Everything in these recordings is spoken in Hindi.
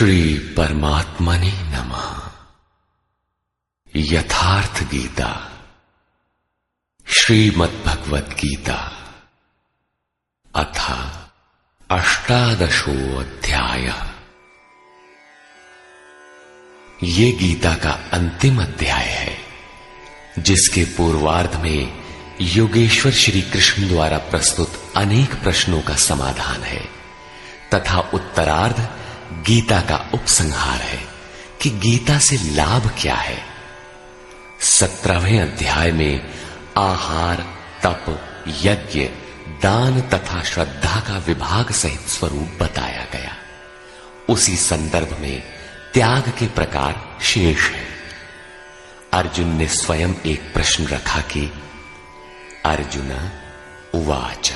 श्री परमात्मने नमः। यथार्थ गीता श्रीमद्भगवद गीता अथ अष्टादशो अध्याय। ये गीता का अंतिम अध्याय है, जिसके पूर्वार्ध में योगेश्वर श्री कृष्ण द्वारा प्रस्तुत अनेक प्रश्नों का समाधान है तथा उत्तरार्ध गीता का उपसंहार है कि गीता से लाभ क्या है। 17वें अध्याय में आहार, तप, यज्ञ, दान तथा श्रद्धा का विभाग सहित स्वरूप बताया गया। उसी संदर्भ में त्याग के प्रकार शेष है। अर्जुन ने स्वयं एक प्रश्न रखा कि अर्जुन उवाच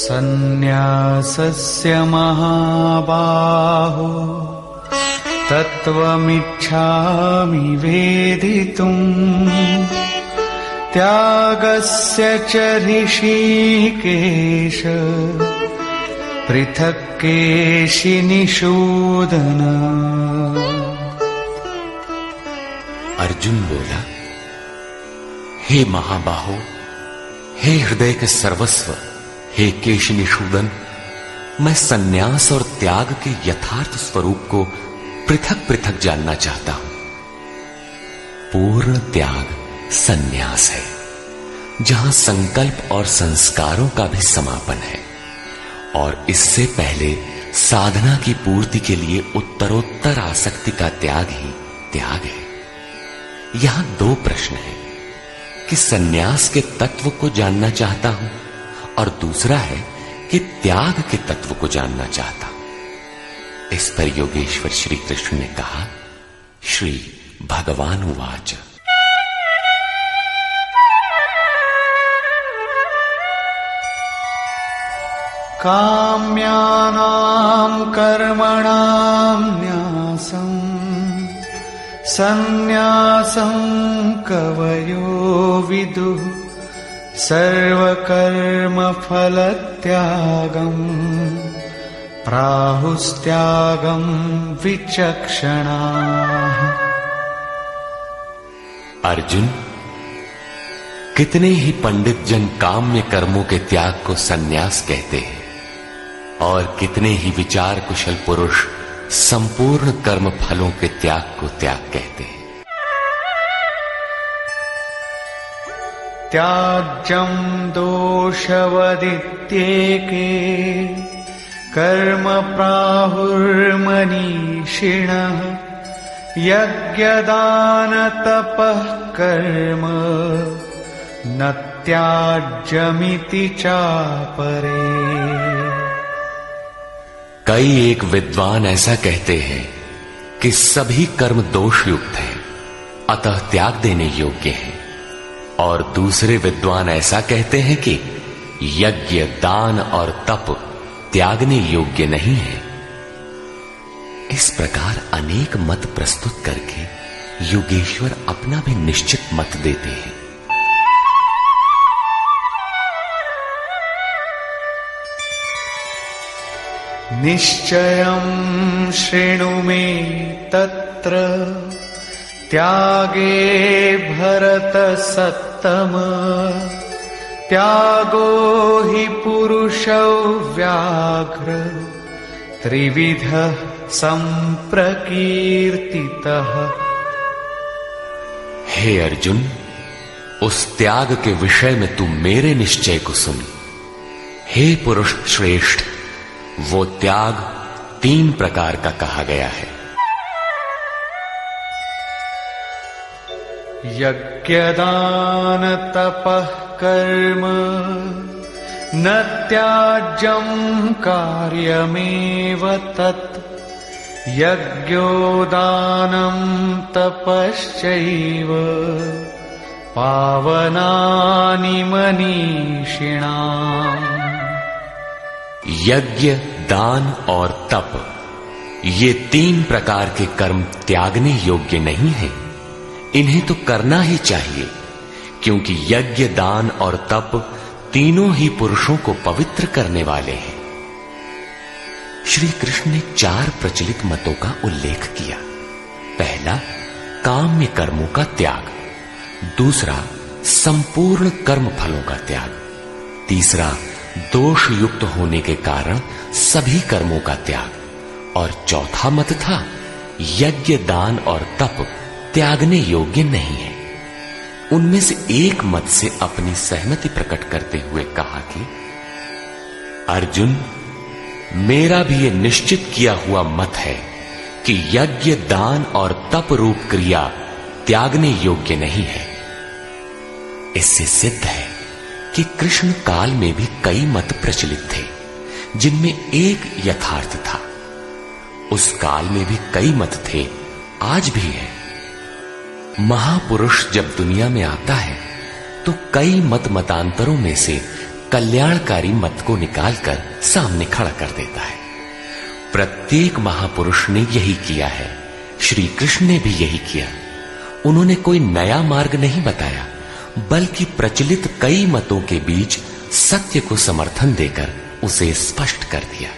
सन्न्यासस्य महाबाहो तत्त्वमिच्छामि वेदितुम् त्यागस्य च ऋषिकेश पृथक् केशिनिषूदन। अर्जुन बोला, हे महाबाहो, हे हृदय के सर्वस्व, हे केशनिषूदन, मैं सन्यास और त्याग के यथार्थ स्वरूप को पृथक पृथक जानना चाहता हूं। पूर्ण त्याग सन्यास है, जहां संकल्प और संस्कारों का भी समापन है, और इससे पहले साधना की पूर्ति के लिए उत्तरोत्तर आसक्ति का त्याग ही त्याग है। यहां दो प्रश्न हैं कि सन्यास के तत्व को जानना चाहता हूं और दूसरा है कि त्याग के तत्व को जानना चाहता हूं। इस पर योगेश्वर श्री कृष्ण ने कहा, श्री भगवान उवाच काम्यानां कर्मणां न्यासं सन्न्यासं कवयो विदुः सर्वकर्मफलत्यागं प्राहुस्त्यागं विचक्षणाः। अर्जुन, कितने ही पंडित जन काम्य कर्मों के त्याग को सन्यास कहते हैं और कितने ही विचार कुशल पुरुष संपूर्ण कर्म फलों के त्याग को त्याग कहते हैं। त्याज्यं दोषवदित्येके कर्म प्राहुर्मनीषिणः यज्ञदानतपः कर्म न त्याज्यमिति चापरे। कई एक विद्वान ऐसा कहते हैं कि सभी कर्म दोषयुक्त हैं, अतः त्याग देने योग्य हैं, और दूसरे विद्वान ऐसा कहते हैं कि यज्ञ, दान और तप त्यागने योग्य नहीं है। इस प्रकार अनेक मत प्रस्तुत करके योगेश्वर अपना भी निश्चित मत देते हैं। निश्चयं शृणु मे तत्र त्यागे भरतसत्तम त्यागो हि पुरुषौ व्याघ्र त्रिविधः संप्रकीर्तितः। हे अर्जुन, उस त्याग के विषय में तू मेरे निश्चय को सुन। हे पुरुष श्रेष्ठ, वो त्याग 3 प्रकार का कहा गया है। यज्ञदान तपः कर्म न त्याज्यं कार्यमेव तत् यज्ञो दानं तपश्चैव पावनानि मनीषिणाम्। यज्ञ, दान और तप ये 3 प्रकार के कर्म त्यागने योग्य नहीं हैं। इन्हें तो करना ही चाहिए, क्योंकि यज्ञ, दान और तप तीनों ही पुरुषों को पवित्र करने वाले हैं। श्री कृष्ण ने 4 प्रचलित मतों का उल्लेख किया। पहला, काम्य कर्मों का त्याग। दूसरा, संपूर्ण कर्म फलों का त्याग। तीसरा, दोष युक्त होने के कारण सभी कर्मों का त्याग। और चौथा मत था, यज्ञ, दान और तप त्यागने योग्य नहीं है। उनमें से एक मत से अपनी सहमति प्रकट करते हुए कहा कि अर्जुन, मेरा भी यह निश्चित किया हुआ मत है कि यज्ञ, दान और तप रूप क्रिया त्यागने योग्य नहीं है। इससे सिद्ध है कि कृष्ण काल में भी कई मत प्रचलित थे, जिनमें एक यथार्थ था। उस काल में भी कई मत थे, आज भी है। महापुरुष जब दुनिया में आता है तो कई मतांतरों में से कल्याणकारी मत को निकालकर सामने खड़ा कर देता है। प्रत्येक महापुरुष ने यही किया है। श्री कृष्ण ने भी यही किया। उन्होंने कोई नया मार्ग नहीं बताया, बल्कि प्रचलित कई मतों के बीच सत्य को समर्थन देकर उसे स्पष्ट कर दिया।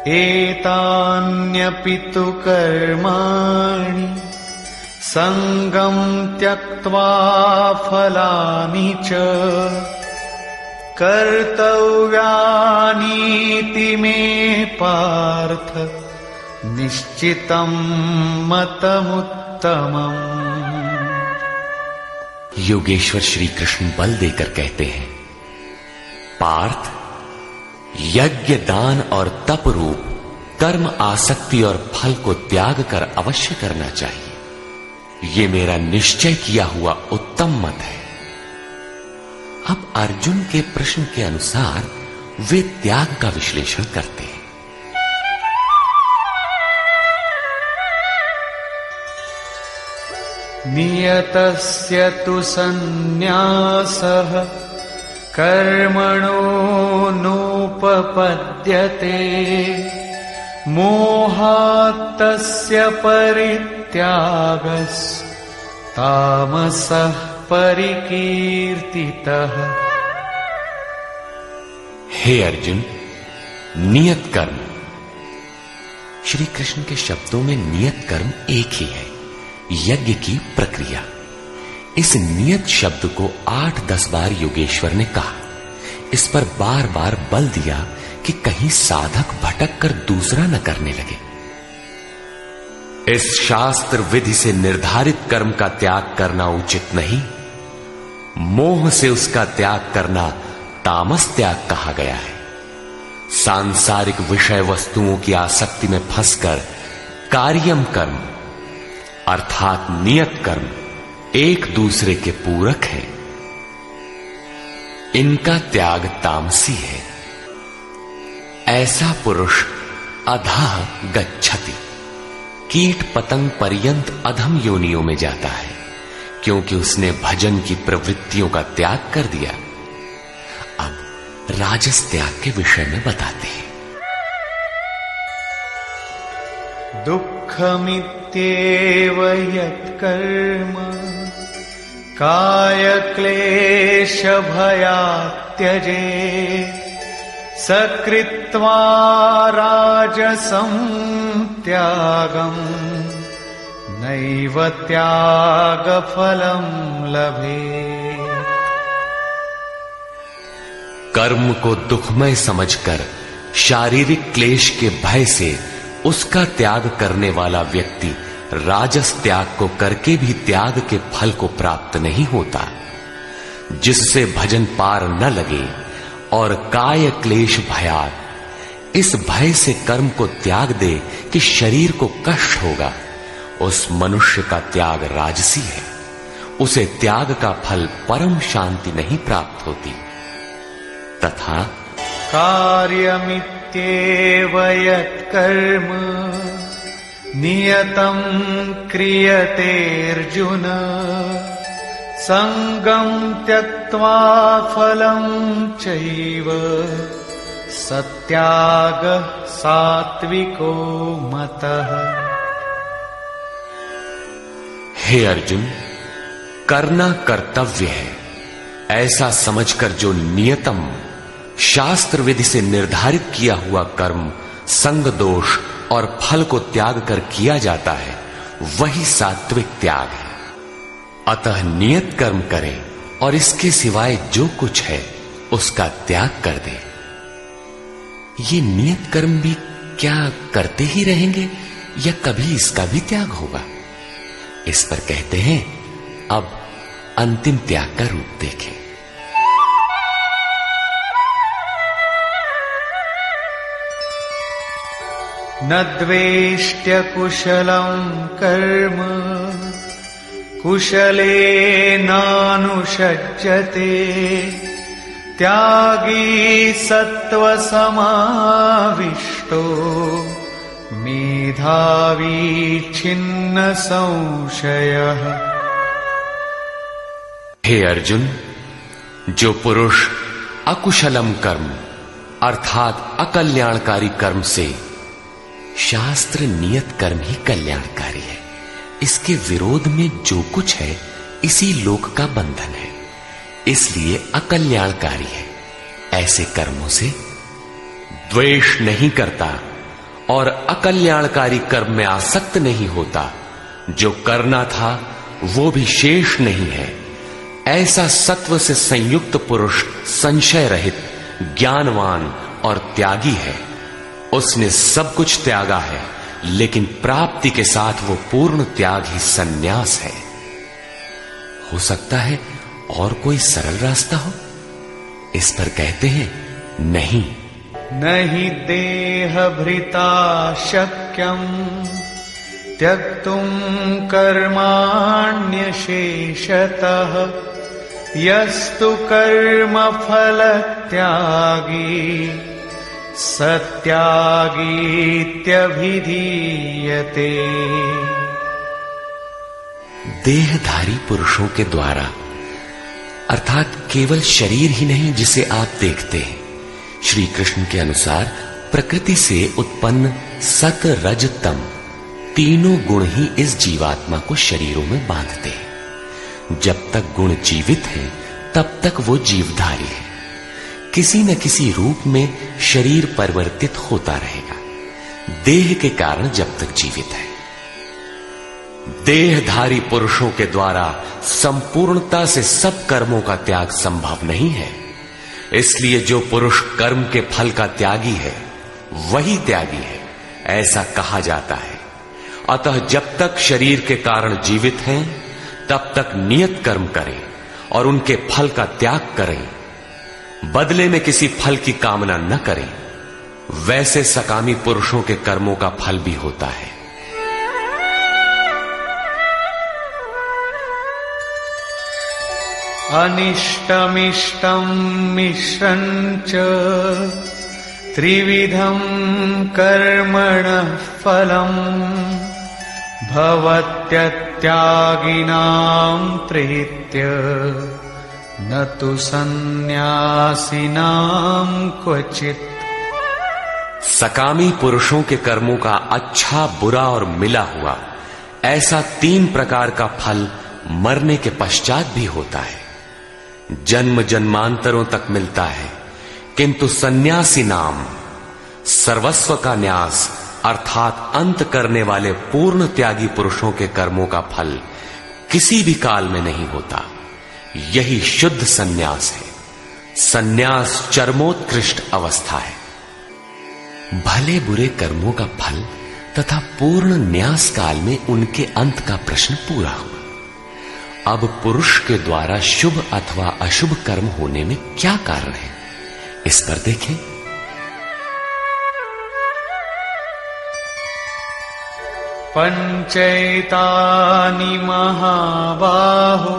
एतान्यपि तु कर्माणि संगं त्यक्त्वा फलानि च कर्तव्यानीति मे पार्थ निश्चितं मतमुत्तमम्। योगेश्वर श्री कृष्ण बल देकर कहते हैं, पार्थ, यज्ञ, दान और तप रूप कर्म आसक्ति और फल को त्याग कर अवश्य करना चाहिए। ये मेरा निश्चय किया हुआ उत्तम मत है। अब अर्जुन के प्रश्न के अनुसार वे त्याग का विश्लेषण करते हैं। नियतस्य तु सन्न्यासः कर्मणो नोपपद्यते मोहात्तस्य परित्यागस्तामसः परिकीर्तितः। हे अर्जुन, नियत कर्म। श्री कृष्ण के शब्दों में नियत कर्म एक ही है, यज्ञ की प्रक्रिया। इस नियत शब्द को 8-10 बार योगेश्वर ने कहा। इस पर बार बार बल दिया कि कहीं साधक भटक कर दूसरा न करने लगे। इस शास्त्र विधि से निर्धारित कर्म का त्याग करना उचित नहीं। मोह से उसका त्याग करना तामस त्याग कहा गया है। सांसारिक विषय वस्तुओं की आसक्ति में फंसकर कार्यम कर्म अर्थात नियत कर्म एक दूसरे के पूरक है। इनका त्याग तामसी है। ऐसा पुरुष अधः गच्छति, कीट पतंग पर्यंत अधम योनियों में जाता है, क्योंकि उसने भजन की प्रवृत्तियों का त्याग कर दिया। अब राजस त्याग के विषय में बताते हैं। दुःखमित्येव यत्कर्म कायक्लेशभयात् त्यजेत् सकृत्वा राजसं त्यागम् नैव त्यागफलं लभेत्। कर्म को दुखमय समझकर शारीरिक क्लेश के भय से उसका त्याग करने वाला व्यक्ति राजस त्याग को करके भी त्याग के फल को प्राप्त नहीं होता। जिससे भजन पार न लगे और काय क्लेश भयात, इस भय से कर्म को त्याग दे कि शरीर को कष्ट होगा, उस मनुष्य का त्याग राजसी है। उसे त्याग का फल परम शांति नहीं प्राप्त होती। तथा कार्यमित्येव यत्कर्म नियतं क्रियते अर्जुन संगं त्यक्त्वा फलं चैव सत्यागः सात्विको मतः। हे अर्जुन, करना कर्तव्य है ऐसा समझकर जो नियतम शास्त्र विधि से निर्धारित किया हुआ कर्म संग दोष और फल को त्याग कर किया जाता है, वही सात्विक त्याग है। अतः नियत कर्म करें और इसके सिवाय जो कुछ है उसका त्याग कर दे। ये नियत कर्म भी क्या करते ही रहेंगे या कभी इसका भी त्याग होगा? इस पर कहते हैं, अब अंतिम त्याग का रूप देखें। न द्वेष्ट्य कुशलं कर्म कुशले नानुषज्यते त्यागी सत्व समाविष्टो मेधावी छिन्न संशयः। हे अर्जुन, जो पुरुष अकुशलम कर्म अर्थात अकल्याणकारी कर्म से, शास्त्र नियत कर्म ही कल्याणकारी है, इसके विरोध में जो कुछ है इसी लोक का बंधन है, इसलिए अकल्याणकारी है, ऐसे कर्मों से द्वेष नहीं करता और अकल्याणकारी कर्म में आसक्त नहीं होता, जो करना था वो भी शेष नहीं है, ऐसा सत्व से संयुक्त पुरुष संशय रहित, ज्ञानवान और त्यागी है। उसने सब कुछ त्यागा है, लेकिन प्राप्ति के साथ वो पूर्ण त्याग ही सन्यास है। हो सकता है और कोई सरल रास्ता हो? इस पर कहते हैं, नहीं। नहि देहभृता शक्यं त्यक्तुं कर्माण्यशेषतः यस्तु कर्मफल त्यागी सत्यागीत्यभिधीयते। देहधारी पुरुषों के द्वारा अर्थात केवल शरीर ही नहीं जिसे आप देखते हैं, श्री कृष्ण के अनुसार प्रकृति से उत्पन्न सत रज तम तीनों गुण ही इस जीवात्मा को शरीरों में बांधते हैं। जब तक गुण जीवित हैं, तब तक वो जीवधारी है। किसी न किसी रूप में शरीर परिवर्तित होता रहेगा, देह के कारण जब तक जीवित है। देहधारी पुरुषों के द्वारा संपूर्णता से सब कर्मों का त्याग संभव नहीं है, इसलिए जो पुरुष कर्म के फल का त्यागी है वही त्यागी है, ऐसा कहा जाता है। अतः जब तक शरीर के कारण जीवित हैं, तब तक नियत कर्म करें और उनके फल का त्याग करें, बदले में किसी फल की कामना न करें। वैसे सकामी पुरुषों के कर्मों का फल भी होता है। अनिष्टमिष्टं मिश्रञ्च त्रिविधं कर्मणः फलम् भवत्यत्यागिनां प्रीत्य न तु सन्न्यासिनां क्वचित्। सकामी पुरुषों के कर्मों का अच्छा, बुरा और मिला हुआ ऐसा 3 प्रकार का फल मरने के पश्चात भी होता है। जन्म जन्मांतरों तक मिलता है, किंतु सन्यासी नाम सर्वस्व का न्यास अर्थात अंत करने वाले पूर्ण त्यागी पुरुषों के कर्मों का फल किसी भी काल में नहीं होता। यही शुद्ध सन्यास है। सन्यास चरमोत्कृष्ट अवस्था है। भले बुरे कर्मों का फल तथा पूर्ण न्यास काल में उनके अंत का प्रश्न पूरा हुआ। अब पुरुष के द्वारा शुभ अथवा अशुभ कर्म होने में क्या कारण है, इस पर देखें। पंचैतानि महाबाहो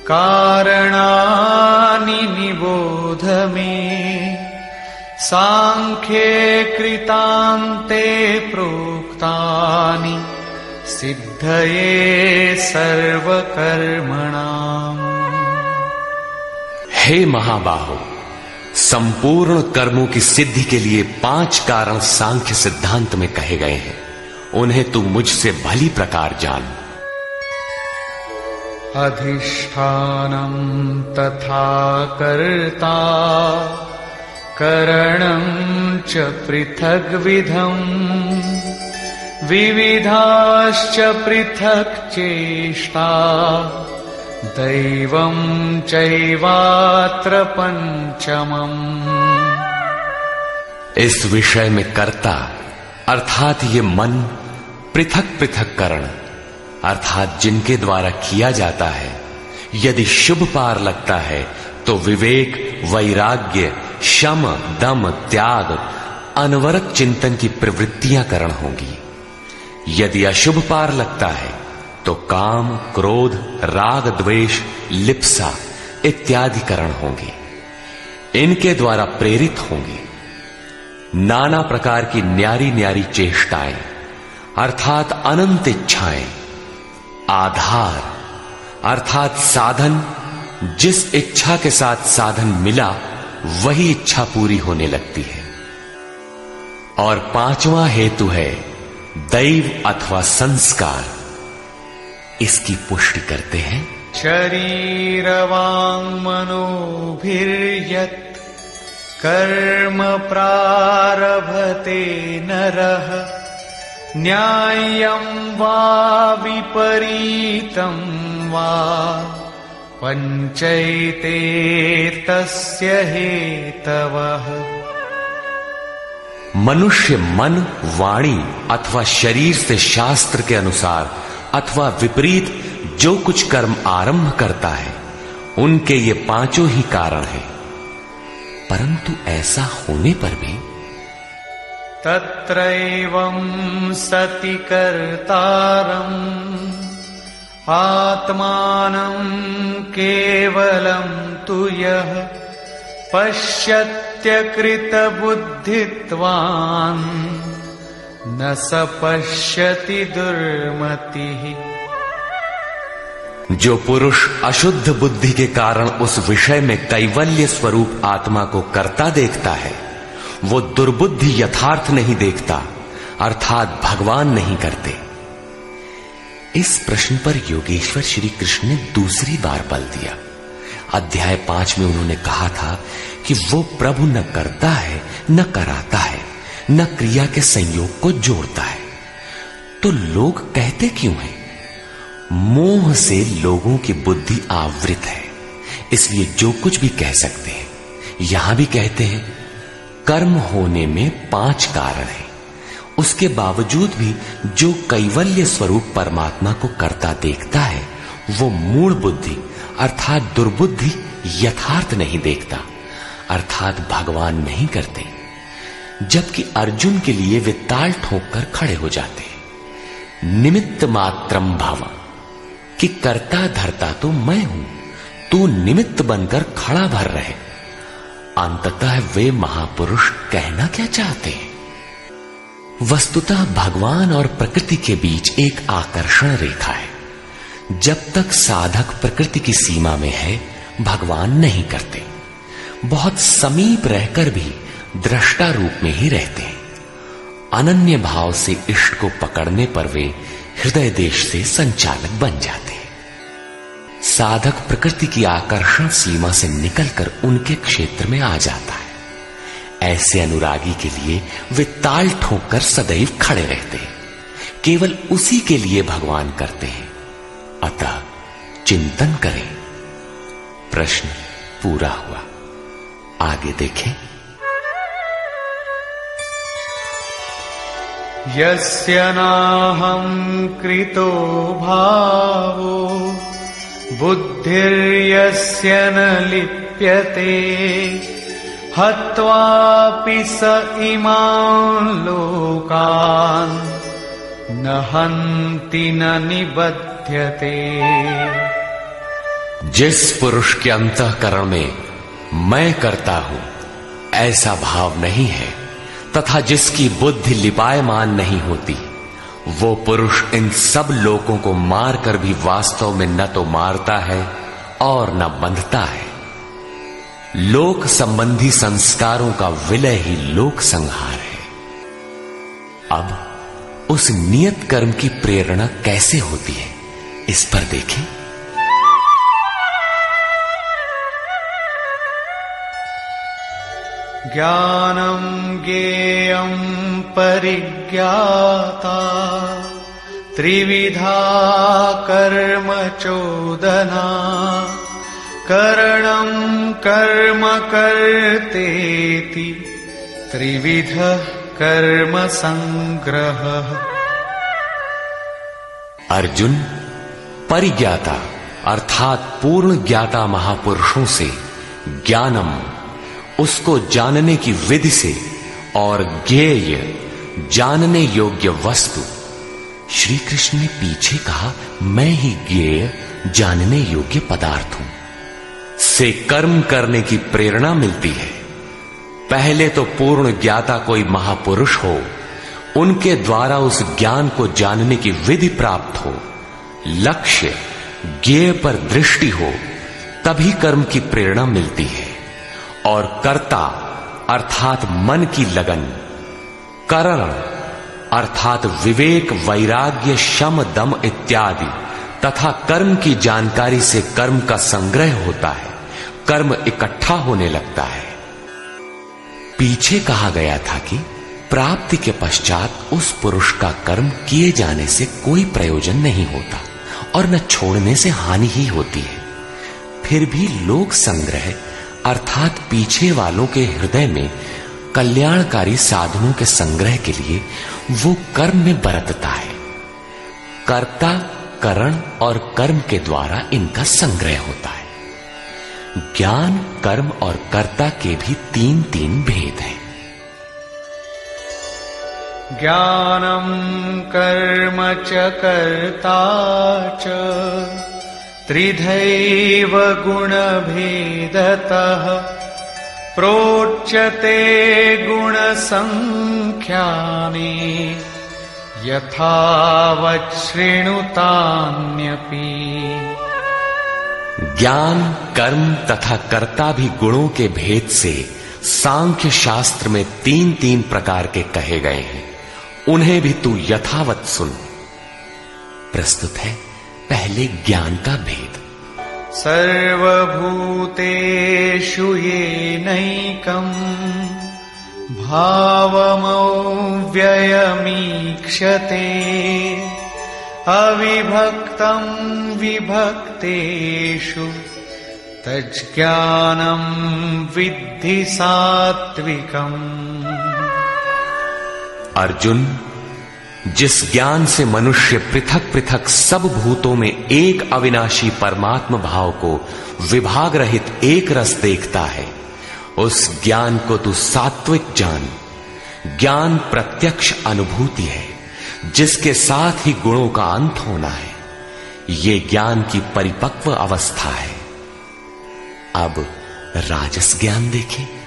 कारणानि निबोध मे सांख्ये कृतान्ते प्रोक्तानि सिद्धये सर्वकर्मणाम्। हे महाबाहो, संपूर्ण कर्मों की सिद्धि के लिए 5 कारण सांख्य सिद्धांत में कहे गए हैं। उन्हें तू मुझसे भली प्रकार जान। अधिष्ठानं तथा कर्ता करणं च पृथग्विधम् विविधाश्च पृथक् चेष्टा दैवं चैवात्र पंचमम्। इस विषय में कर्ता अर्थात ये मन, पृथक पृथक करण अर्थात जिनके द्वारा किया जाता है, यदि शुभ पार लगता है तो विवेक, वैराग्य, शम, दम, त्याग, अनवरत चिंतन की प्रवृत्तियां करण होंगी। यदि अशुभ पार लगता है तो काम, क्रोध, राग, द्वेष, लिप्सा इत्यादि करण होंगे। इनके द्वारा प्रेरित होंगे नाना प्रकार की न्यारी न्यारी चेष्टाएं अर्थात अनंत इच्छाएं। आधार अर्थात साधन, जिस इच्छा के साथ साधन मिला वही इच्छा पूरी होने लगती है। और 5वां हेतु है दैव अथवा संस्कार। इसकी पुष्टि करते हैं। शरीरवाङ् मनोभिर्यत् कर्म प्रारभते नरः न्याय्यं वा विपरीतं वा पंचैते तस्य हेतवः। मनुष्य मन, वाणी अथवा शरीर से शास्त्र के अनुसार अथवा विपरीत जो कुछ कर्म आरंभ करता है, उनके ये 5 ही कारण हैं। परंतु ऐसा होने पर भी तत्रैवं सति कर्तारम् आत्मानं केवलं तु यः पश्यत्यकृतबुद्धित्वान् न स पश्यति दुर्मतिः। जो पुरुष अशुद्ध बुद्धि के कारण उस विषय में कैवल्य स्वरूप आत्मा को करता देखता है, वो दुर्बुद्धि यथार्थ नहीं देखता अर्थात भगवान नहीं करते। इस प्रश्न पर योगेश्वर श्री कृष्ण ने दूसरी बार बल दिया। अध्याय 5 में उन्होंने कहा था कि वो प्रभु न करता है, न कराता है, न क्रिया के संयोग को जोड़ता है। तो लोग कहते क्यों हैं? मोह से लोगों की बुद्धि आवृत है, इसलिए जो कुछ भी कह सकते हैं। यहां भी कहते हैं कर्म होने में 5 कारण हैं। उसके बावजूद भी जो कैवल्य स्वरूप परमात्मा को करता देखता है, वो मूल बुद्धि अर्थात दुर्बुद्धि यथार्थ नहीं देखता अर्थात भगवान नहीं करते। जबकि अर्जुन के लिए वे ताल ठोक कर खड़े हो जाते हैं। निमित्त मात्रम भव, कि करता धरता तो मैं हूं, तू निमित्त बनकर खड़ा भर रहे। अंततः वे महापुरुष कहना क्या चाहते हैं? वस्तुतः भगवान और प्रकृति के बीच एक आकर्षण रेखा है। जब तक साधक प्रकृति की सीमा में है, भगवान नहीं करते। बहुत समीप रहकर भी दृष्टा रूप में ही रहते हैं। अनन्य भाव से इष्ट को पकड़ने पर वे हृदय देश से संचालक बन जाते हैं। साधक प्रकृति की आकर्षण सीमा से निकलकर उनके क्षेत्र में आ जाता है। ऐसे अनुरागी के लिए वे ताल ठोककर सदैव खड़े रहते हैं। केवल उसी के लिए भगवान करते हैं। अतः चिंतन करें। प्रश्न पूरा हुआ। आगे देखें। यस्य नाहं कृतो भावो बुद्धिर्यस्य न लिप्यते हत्वापि स इमान् लोकान् न हन्ति न निबध्यते। जिस पुरुष के अंतःकरण में मैं करता हूं ऐसा भाव नहीं है तथा जिसकी बुद्धि लिपायमान नहीं होती, वो पुरुष इन सब लोकों को मारकर भी वास्तव में न तो मारता है और न बंधता है। लोक संबंधी संस्कारों का विलय ही लोक संहार है। अब उस नियत कर्म की प्रेरणा कैसे होती है, इस पर देखें। ज्ञानम ज्ञेयं परिज्ञाता त्रिविधा कर्म चोदना करणं कर्म कर्तेति त्रिविध कर्म संग्रह। अर्जुन, परिज्ञाता अर्थात पूर्ण ज्ञाता महापुरुषों से ज्ञानम, उसको जानने की विधि से, और ज्ञेय, जानने योग्य वस्तु। श्री कृष्ण ने पीछे कहा, मैं ही ज्ञेय, जानने योग्य पदार्थ हूं, से कर्म करने की प्रेरणा मिलती है। पहले तो पूर्ण ज्ञाता कोई महापुरुष हो, उनके द्वारा उस ज्ञान को जानने की विधि प्राप्त हो, लक्ष्य ज्ञेय पर दृष्टि हो, तभी कर्म की प्रेरणा मिलती है। और कर्ता अर्थात मन की लगन, करण अर्थात विवेक, वैराग्य, शम, दम इत्यादि तथा कर्म की जानकारी से कर्म का संग्रह होता है, कर्म इकट्ठा होने लगता है। पीछे कहा गया था कि प्राप्ति के पश्चात उस पुरुष का कर्म किए जाने से कोई प्रयोजन नहीं होता और न छोड़ने से हानि ही होती है। फिर भी लोक संग्रह अर्थात पीछे वालों के हृदय में कल्याणकारी साधनों के संग्रह के लिए वो कर्म में बरतता है। कर्ता, करण और कर्म के द्वारा इनका संग्रह होता है। ज्ञान, कर्म और कर्ता के भी तीन तीन भेद हैं। ज्ञानम कर्म च कर्ता च त्रिधैव गुणभेदतः प्रोच्यते गुणसंख्यानि यथावत् शृणुतान्यपि। ज्ञान, कर्म तथा कर्ता भी गुणों के भेद से सांख्य शास्त्र में तीन तीन प्रकार के कहे गए हैं, उन्हें भी तू यथावत सुन। प्रस्तुत है पहले ज्ञान का भेद। सर्वभूतेषु येनैकं भावमव्ययमीक्षते अविभक्तं विभक्तेषु तज्ज्ञानं विद्धि सात्विकम्। अर्जुन, जिस ज्ञान से मनुष्य पृथक पृथक सब भूतों में एक अविनाशी परमात्म भाव को विभाग रहित एक रस देखता है, उस ज्ञान को तू सात्विक जान। ज्ञान प्रत्यक्ष अनुभूति है, जिसके साथ ही गुणों का अंत होना है। ये ज्ञान की परिपक्व अवस्था है। अब राजस ज्ञान देखें।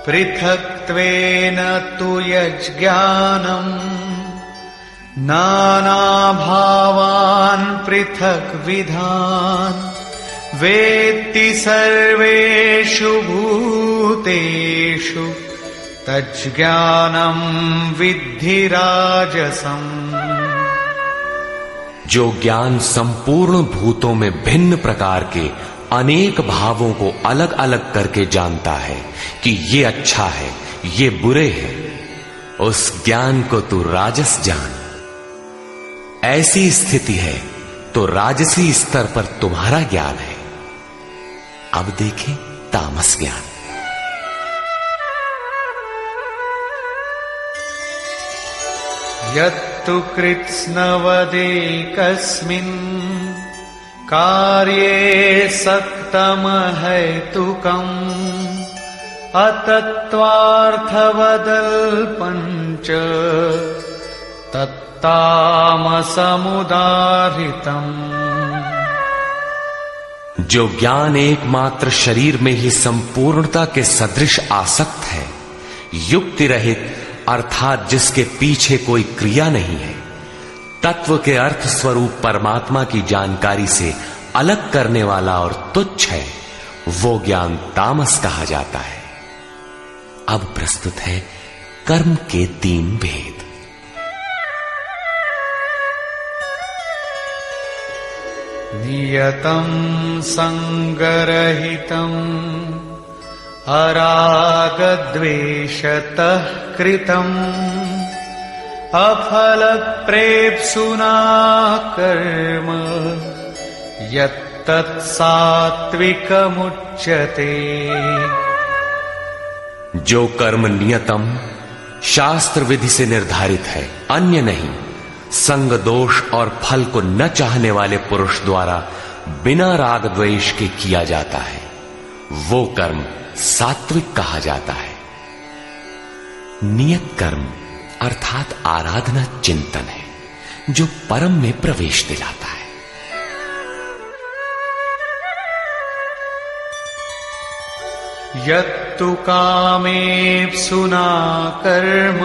पृथक्त्वेन तु यज्ज्ञानम् नानाभावान् पृथक्विधान् वेत्ति सर्वेषु भूतेषु तज्ज्ञानं विद्धि राजसम्। जो ज्ञान संपूर्ण भूतों में भिन्न प्रकार के अनेक भावों को अलग अलग करके जानता है कि ये अच्छा है, ये बुरे हैं, उस ज्ञान को तू राजस जान। ऐसी स्थिति है तो राजसी स्तर पर तुम्हारा ज्ञान है। अब देखें तामस ज्ञान। यत्तु कृत्स्नवदेकस्मिन् कार्ये सक्तमहैतुकम् अतत्त्वार्थवदल्पञ्च तत्तामसमुदाहृतम्। जो ज्ञान एकमात्र शरीर में ही संपूर्णता के सदृश आसक्त है, युक्ति रहित अर्थात जिसके पीछे कोई क्रिया नहीं है, तत्व के अर्थ स्वरूप परमात्मा की जानकारी से अलग करने वाला और तुच्छ है, वो ज्ञान तामस कहा जाता है। अब प्रस्तुत है कर्म के 3 भेद। नियतं संगरहितं अरागद्वेषतः कृतम् अफलप्रेप्सुना कर्म यत्तत्सात्विकमुच्यते। जो कर्म नियतम शास्त्र विधि से निर्धारित है, अन्य नहीं, संग दोष और फल को न चाहने वाले पुरुष द्वारा बिना राग द्वेष के किया जाता है, वो कर्म सात्विक कहा जाता है। नियत कर्म अर्थात आराधना चिंतन है, जो परम में प्रवेश दिलाता है। यत्तु कामेप्सुना कर्म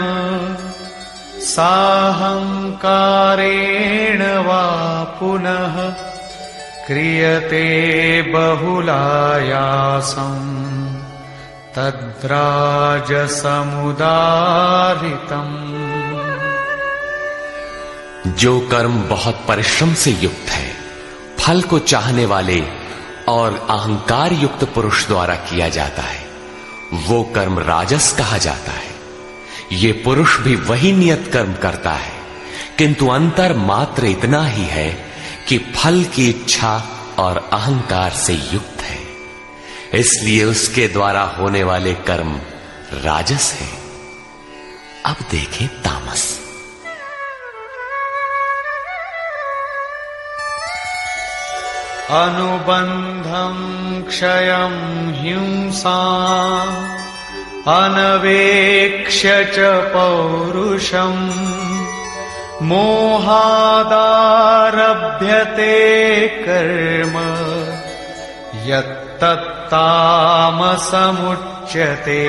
साहंकारेण वा पुनः क्रियते बहुलायासम् तद्राजसमुदारितम्। जो कर्म बहुत परिश्रम से युक्त है, फल को चाहने वाले और अहंकार युक्त पुरुष द्वारा किया जाता है, वो कर्म राजस कहा जाता है। ये पुरुष भी वही नियत कर्म करता है, किंतु अंतर मात्र इतना ही है कि फल की इच्छा और अहंकार से युक्त है, इसलिए उसके द्वारा होने वाले कर्म राजस है। अब देखें तामस। अनुबंधं क्षयं हिंसा अनवेक्ष्य च पौरुषम् मोहादारभ्यते कर्म यत्तत्तामसमुच्यते।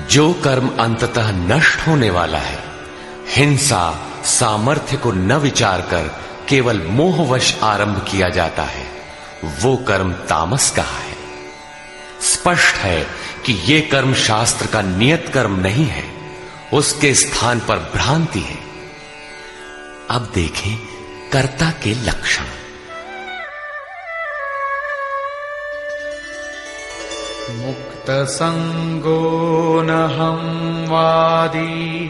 जो कर्म अंततः नष्ट होने वाला है, हिंसा सामर्थ्य को न विचार कर केवल मोहवश आरंभ किया जाता है, वो कर्म तामस कहा है। स्पष्ट है कि ये कर्म शास्त्र का नियत कर्म नहीं है, उसके स्थान पर भ्रांति है। अब देखें कर्ता के लक्षण। मुक्त संगो नहं वादी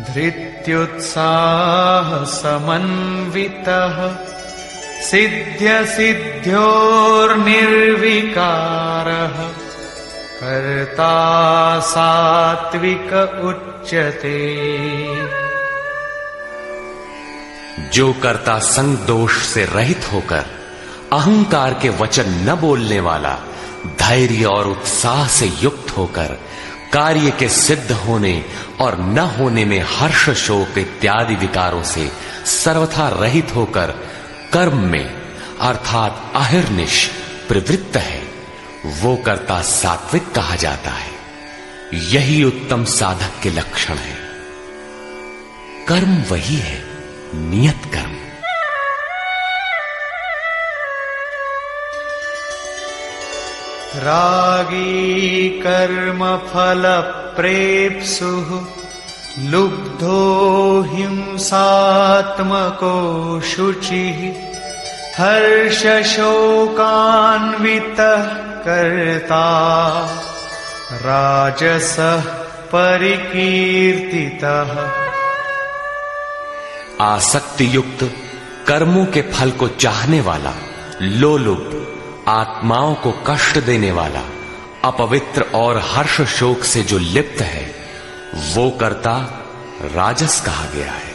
धृत्युत्साह समन्वितः सिद्ध्य सिद्ध्योर्निर्विकारः कर्ता सात्विक उच्यते। जो कर्ता संग दोष से रहित होकर अहंकार के वचन न बोलने वाला, धैर्य और उत्साह से युक्त होकर कार्य के सिद्ध होने और न होने में हर्ष शोक इत्यादि विकारों से सर्वथा रहित होकर कर्म में अर्थात अहिर्निश प्रवृत्त है, वो कर्ता सात्विक कहा जाता है। यही उत्तम साधक के लक्षण है। कर्म वही है, नियत कर्म। रागी कर्म फल प्रेप्सुः लुब्धो हिंसात्मको शुचिः हर्ष शोकान्वितः कर्ता राजसः परिकीर्तितः। आसक्ति युक्त कर्मों के फल को चाहने वाला, लोलुप, आत्माओं को कष्ट देने वाला, अपवित्र और हर्ष शोक से जो लिप्त है, वो कर्ता राजस कहा गया है।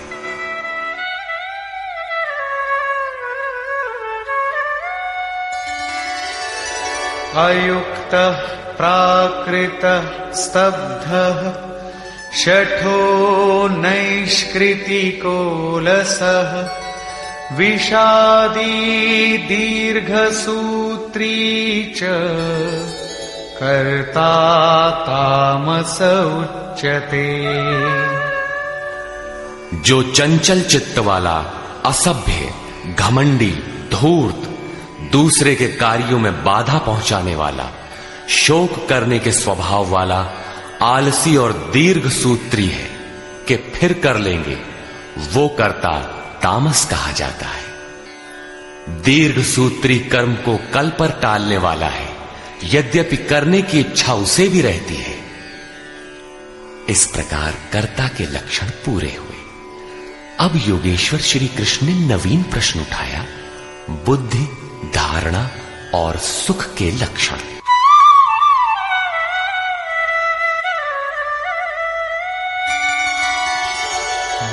अयुक्तः प्राकृतः स्तब्धः शठो नैष्कृतिको लसः विषादी दीर्घसूत्री च कर्ता तामस उच्यते। जो चंचल चित्त वाला, असभ्य, घमंडी, धूर्त, दूसरे के कार्यों में बाधा पहुंचाने वाला, शोक करने के स्वभाव वाला, आलसी और दीर्घ सूत्री है कि फिर कर लेंगे, वो कर्ता तामस कहा जाता है। दीर्घ सूत्री कर्म को कल पर टालने वाला है, यद्यपि करने की इच्छा उसे भी रहती है। इस प्रकार कर्ता के लक्षण पूरे हुए। अब योगेश्वर श्री कृष्ण ने नवीन प्रश्न उठाया, बुद्धि, धारणा और सुख के लक्षण।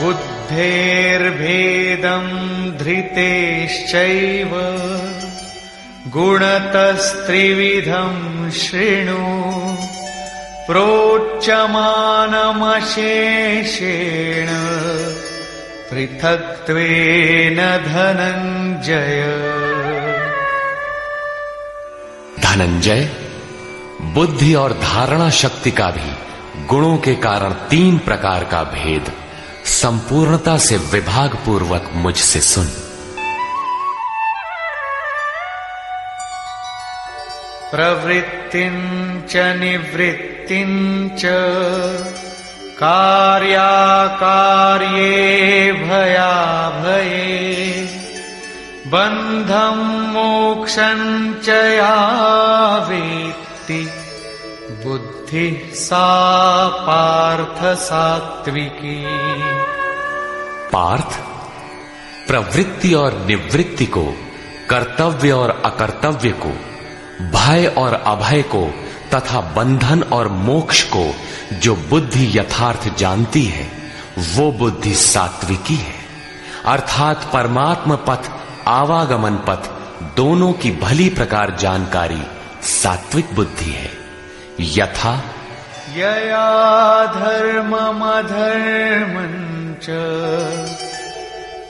बुद्धेर्भेदं धृतेश्चैव गुणतस्त्रिविधं शृणु प्रोच्यमानमशेषेण पृथक्त्वेन धनंजय। धनंजय, बुद्धि और धारणा शक्ति का भी गुणों के कारण 3 प्रकार का भेद संपूर्णता से विभाग पूर्वक मुझसे सुन। प्रवृत्तिं च निवृत्तिं च कार्याकार्ये भयाभये बंधं मोक्षं च या वेत्ति बुद्धि सा पार्थ सात्विकी। पार्थ, प्रवृत्ति और निवृत्ति को, कर्तव्य और अकर्तव्य को, भय और अभय को तथा बंधन और मोक्ष को जो बुद्धि यथार्थ जानती है, वो बुद्धि सात्विकी है। अर्थात परमात्म पथ, आवागमन पथ दोनों की भली प्रकार जानकारी सात्विक बुद्धि है। यथा यया धर्ममधर्मं च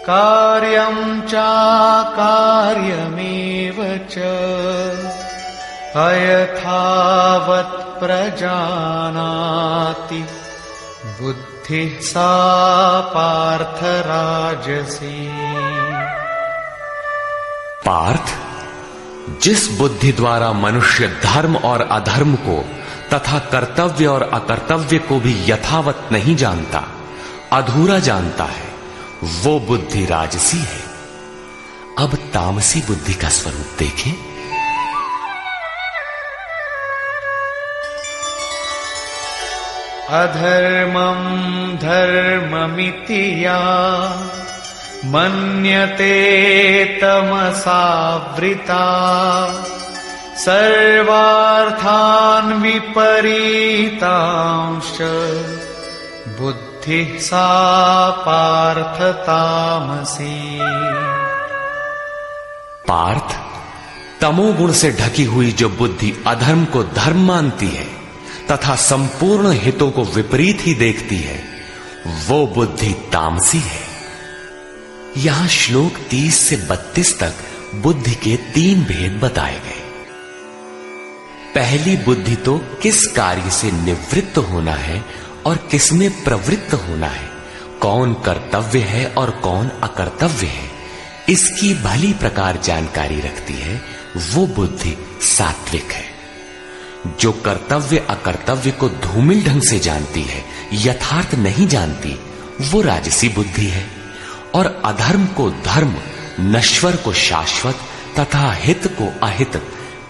कार्यं चाकार्यमेव च अयथावत् प्रजानाति बुद्धि सा पार्थ राजसी। पार्थ, जिस बुद्धि द्वारा मनुष्य धर्म और अधर्म को तथा कर्तव्य और अकर्तव्य को भी यथावत नहीं जानता, अधूरा जानता है, वो बुद्धि राजसी है। अब तामसी बुद्धि का स्वरूप देखें। अधर्मं धर्ममिति या मन्यते तमसावृता सर्वार्थान् विपरीतांश्च बुद्धि सा पार्थ तामसी। पार्थ, तमोगुण से ढकी हुई जो बुद्धि अधर्म को धर्म मानती है तथा संपूर्ण हितों को विपरीत ही देखती है, वो बुद्धि तामसी है। यहां श्लोक 30 से 32 तक बुद्धि के 3 भेद बताए गए। पहली बुद्धि तो किस कार्य से निवृत्त होना है और किसमें प्रवृत्त होना है, कौन कर्तव्य है और कौन अकर्तव्य है, इसकी भली प्रकार जानकारी रखती है, वो बुद्धि सात्विक है। जो कर्तव्य अकर्तव्य को धूमिल ढंग से जानती है, यथार्थ नहीं जानती, वो राजसी बुद्धि है। और अधर्म को धर्म, नश्वर को शाश्वत तथा हित को अहित,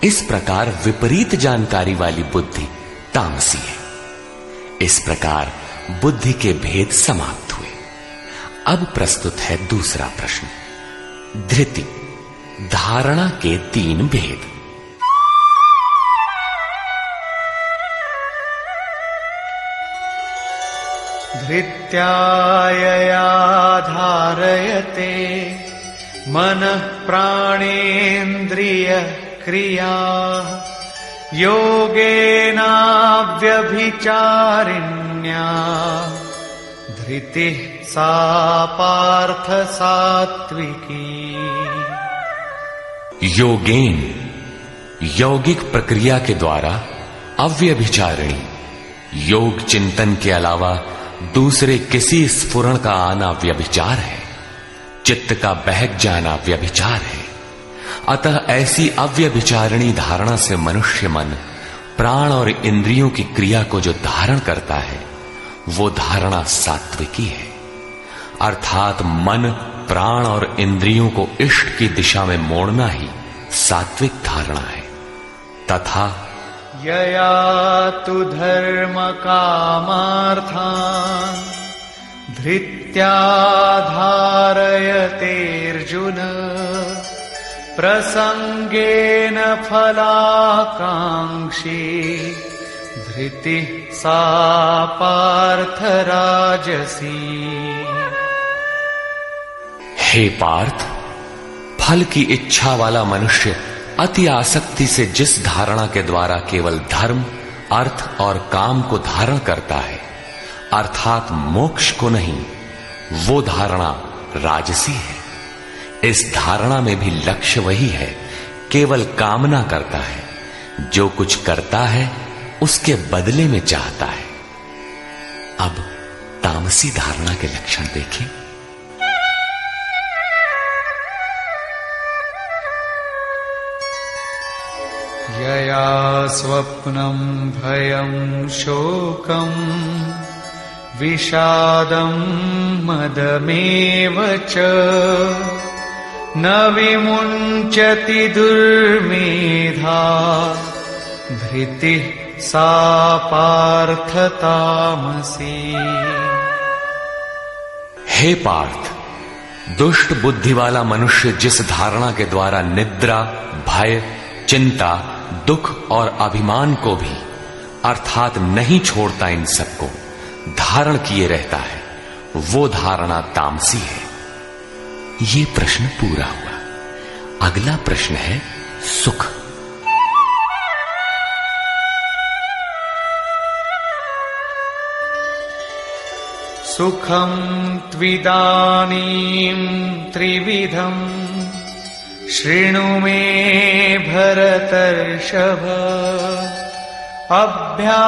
इस प्रकार विपरीत जानकारी वाली बुद्धि तामसी है। इस प्रकार बुद्धि के भेद समाप्त हुए। अब प्रस्तुत है दूसरा प्रश्न, धृति, धारणा के 3 भेद। धृत्या यया धारयते मनः प्राणेन्द्रिय क्रिया योगेनाव्यभिचारिण्या धृतिः सा पार्थ सात्विकी। योगेन, यौगिक प्रक्रिया के द्वारा अव्यभिचारिणी, योग चिंतन के अलावा दूसरे किसी स्फुरण का आना व्यभिचार है। चित्त का बहक जाना व्यभिचार है। अतः ऐसी अव्यभिचारिणी धारणा से मनुष्य मन प्राण और इंद्रियों की क्रिया को जो धारण करता है वो धारणा सात्विकी है। अर्थात मन, प्राण और इंद्रियों को इष्ट की दिशा में मोड़ना ही सात्विक धारणा है। तथा यया तु धर्म कामार्थान् धृत्या धारयतेऽर्जुन प्रसंगेन फलाकांक्षी धृतिः सा पार्थ राजसी। हे पार्थ, फल की इच्छा वाला मनुष्य अति आसक्ति से जिस धारणा के द्वारा केवल धर्म, अर्थ और काम को धारण करता है, अर्थात मोक्ष को नहीं, वो धारणा राजसी है। इस धारणा में भी लक्ष्य वही है, केवल कामना करता है, जो कुछ करता है उसके बदले में चाहता है। अब तामसी धारणा के लक्षण देखें। यया स्वप्नं भयं शोकं विषादं मदमेव च न विमुञ्चति दुर्मेधा धृतिः सा पार्थ तामसी। हे पार्थ, दुष्ट बुद्धि वाला मनुष्य जिस धारणा के द्वारा निद्रा, भय, चिंता, दुख और अभिमान को भी अर्थात नहीं छोड़ता, इन सबको धारण किए रहता है, वो धारणा तामसी है। ये प्रश्न पूरा हुआ। अगला प्रश्न है सुख। सुखं त्विदानीं त्रिविधं शृणु मे भरतर्षभ अभ्यासाद्रमते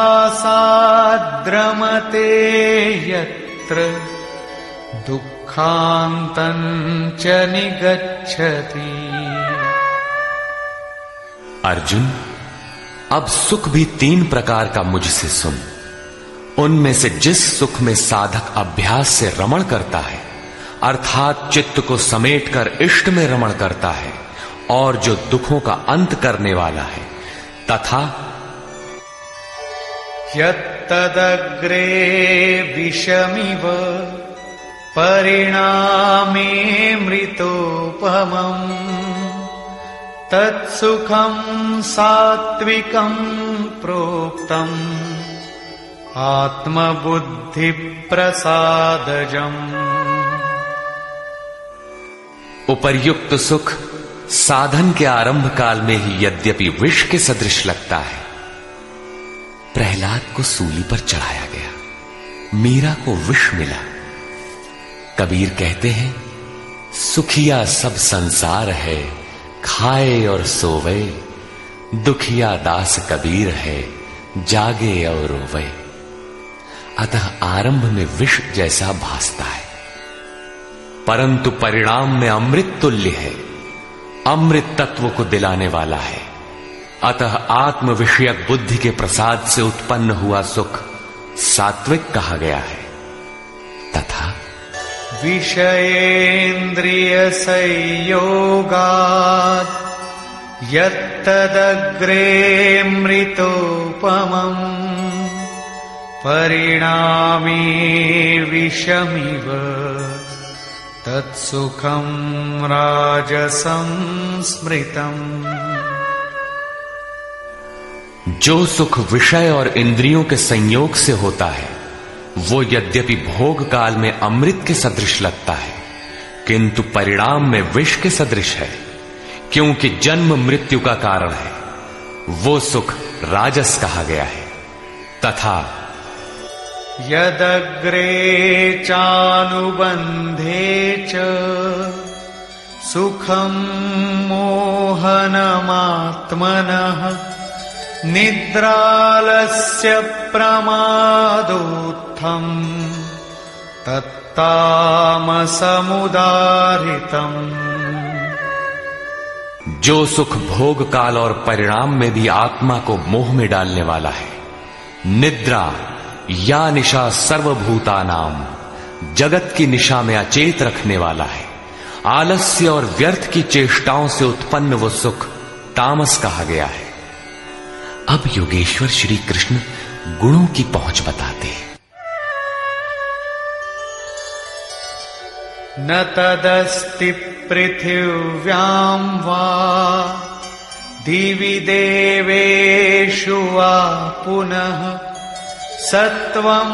यत्र दुःखान्तं च निगच्छति। अर्जुन, अब सुख भी 3 प्रकार का मुझसे सुन। उनमें से जिस सुख में साधक अभ्यास से रमण करता है, अर्थात चित्त को समेटकर इष्ट में रमण करता है, और जो दुखों का अंत करने वाला है, तथा यत्तदग्रे विषमिव परिणामे मृतोपमम् तत्सुखं सात्विकं प्रोक्तम् आत्मबुद्धि प्रसादजम्। उपर्युक्त सुख साधन के आरंभ काल में ही यद्यपि विष के सदृश लगता है, प्रहलाद को सूली पर चढ़ाया गया, मीरा को विष मिला। कबीर कहते हैं, सुखिया सब संसार है, खाए और सोवे, दुखिया दास कबीर है, जागे और रोवे। अतः आरंभ में विष जैसा भासता है, परंतु परिणाम में अमृत तुल्य है, अमृत तत्व को दिलाने वाला है। अतः आत्म विषयक बुद्धि के प्रसाद से उत्पन्न हुआ सुख सात्विक कहा गया है। तथा विषयेन्द्रिय संयोगात् यत्तदग्रे मृतोपमम् परिणामे विषमिव तत्सुखं राजसं स्मृतम्। जो सुख विषय और इंद्रियों के संयोग से होता है, वो यद्यपि भोग काल में अमृत के सदृश लगता है, किंतु परिणाम में विष के सदृश है, क्योंकि जन्म मृत्यु का कारण है। वो सुख राजस कहा गया है। तथा यदग्रे चानुबंधे च सुखं मोहनमात्मनः निद्रालस्य प्रमादोत्थम् तत्तामसमुदाहृतम्। जो सुख भोग काल और परिणाम में भी आत्मा को मोह में डालने वाला है, निद्रा या निशा सर्वभूतानाम, जगत की निशा में अचेत रखने वाला है। आलस्य और व्यर्थ की चेष्टाओं से उत्पन्न वो सुख तामस कहा गया है। अब योगेश्वर श्री कृष्ण गुणों की पहुंच बताते हैं। न तदस्ति पृथिव्यां वा दिवि देवेषु वा पुनः सत्वं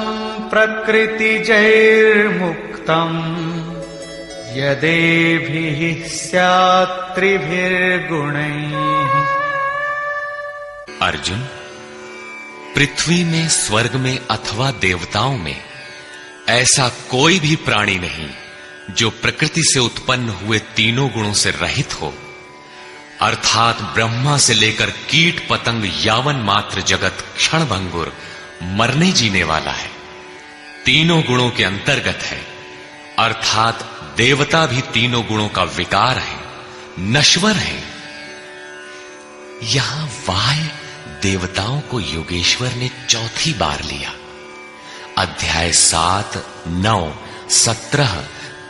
प्रकृतिजैर्मुक्तम् यदेभिः स्यात् त्रिभिर्गुणैः। अर्जुन, पृथ्वी में, स्वर्ग में अथवा देवताओं में ऐसा कोई भी प्राणी नहीं जो प्रकृति से उत्पन्न हुए तीनों गुणों से रहित हो, अर्थात ब्रह्मा से लेकर कीट पतंग यावन मात्र जगत क्षणभंगुर मरने जीने वाला है, तीनों गुणों के अंतर्गत है। अर्थात देवता भी तीनों गुणों का विकार है, नश्वर है। यहां वाय देवताओं को योगेश्वर ने चौथी बार लिया। अध्याय 7, 9, 17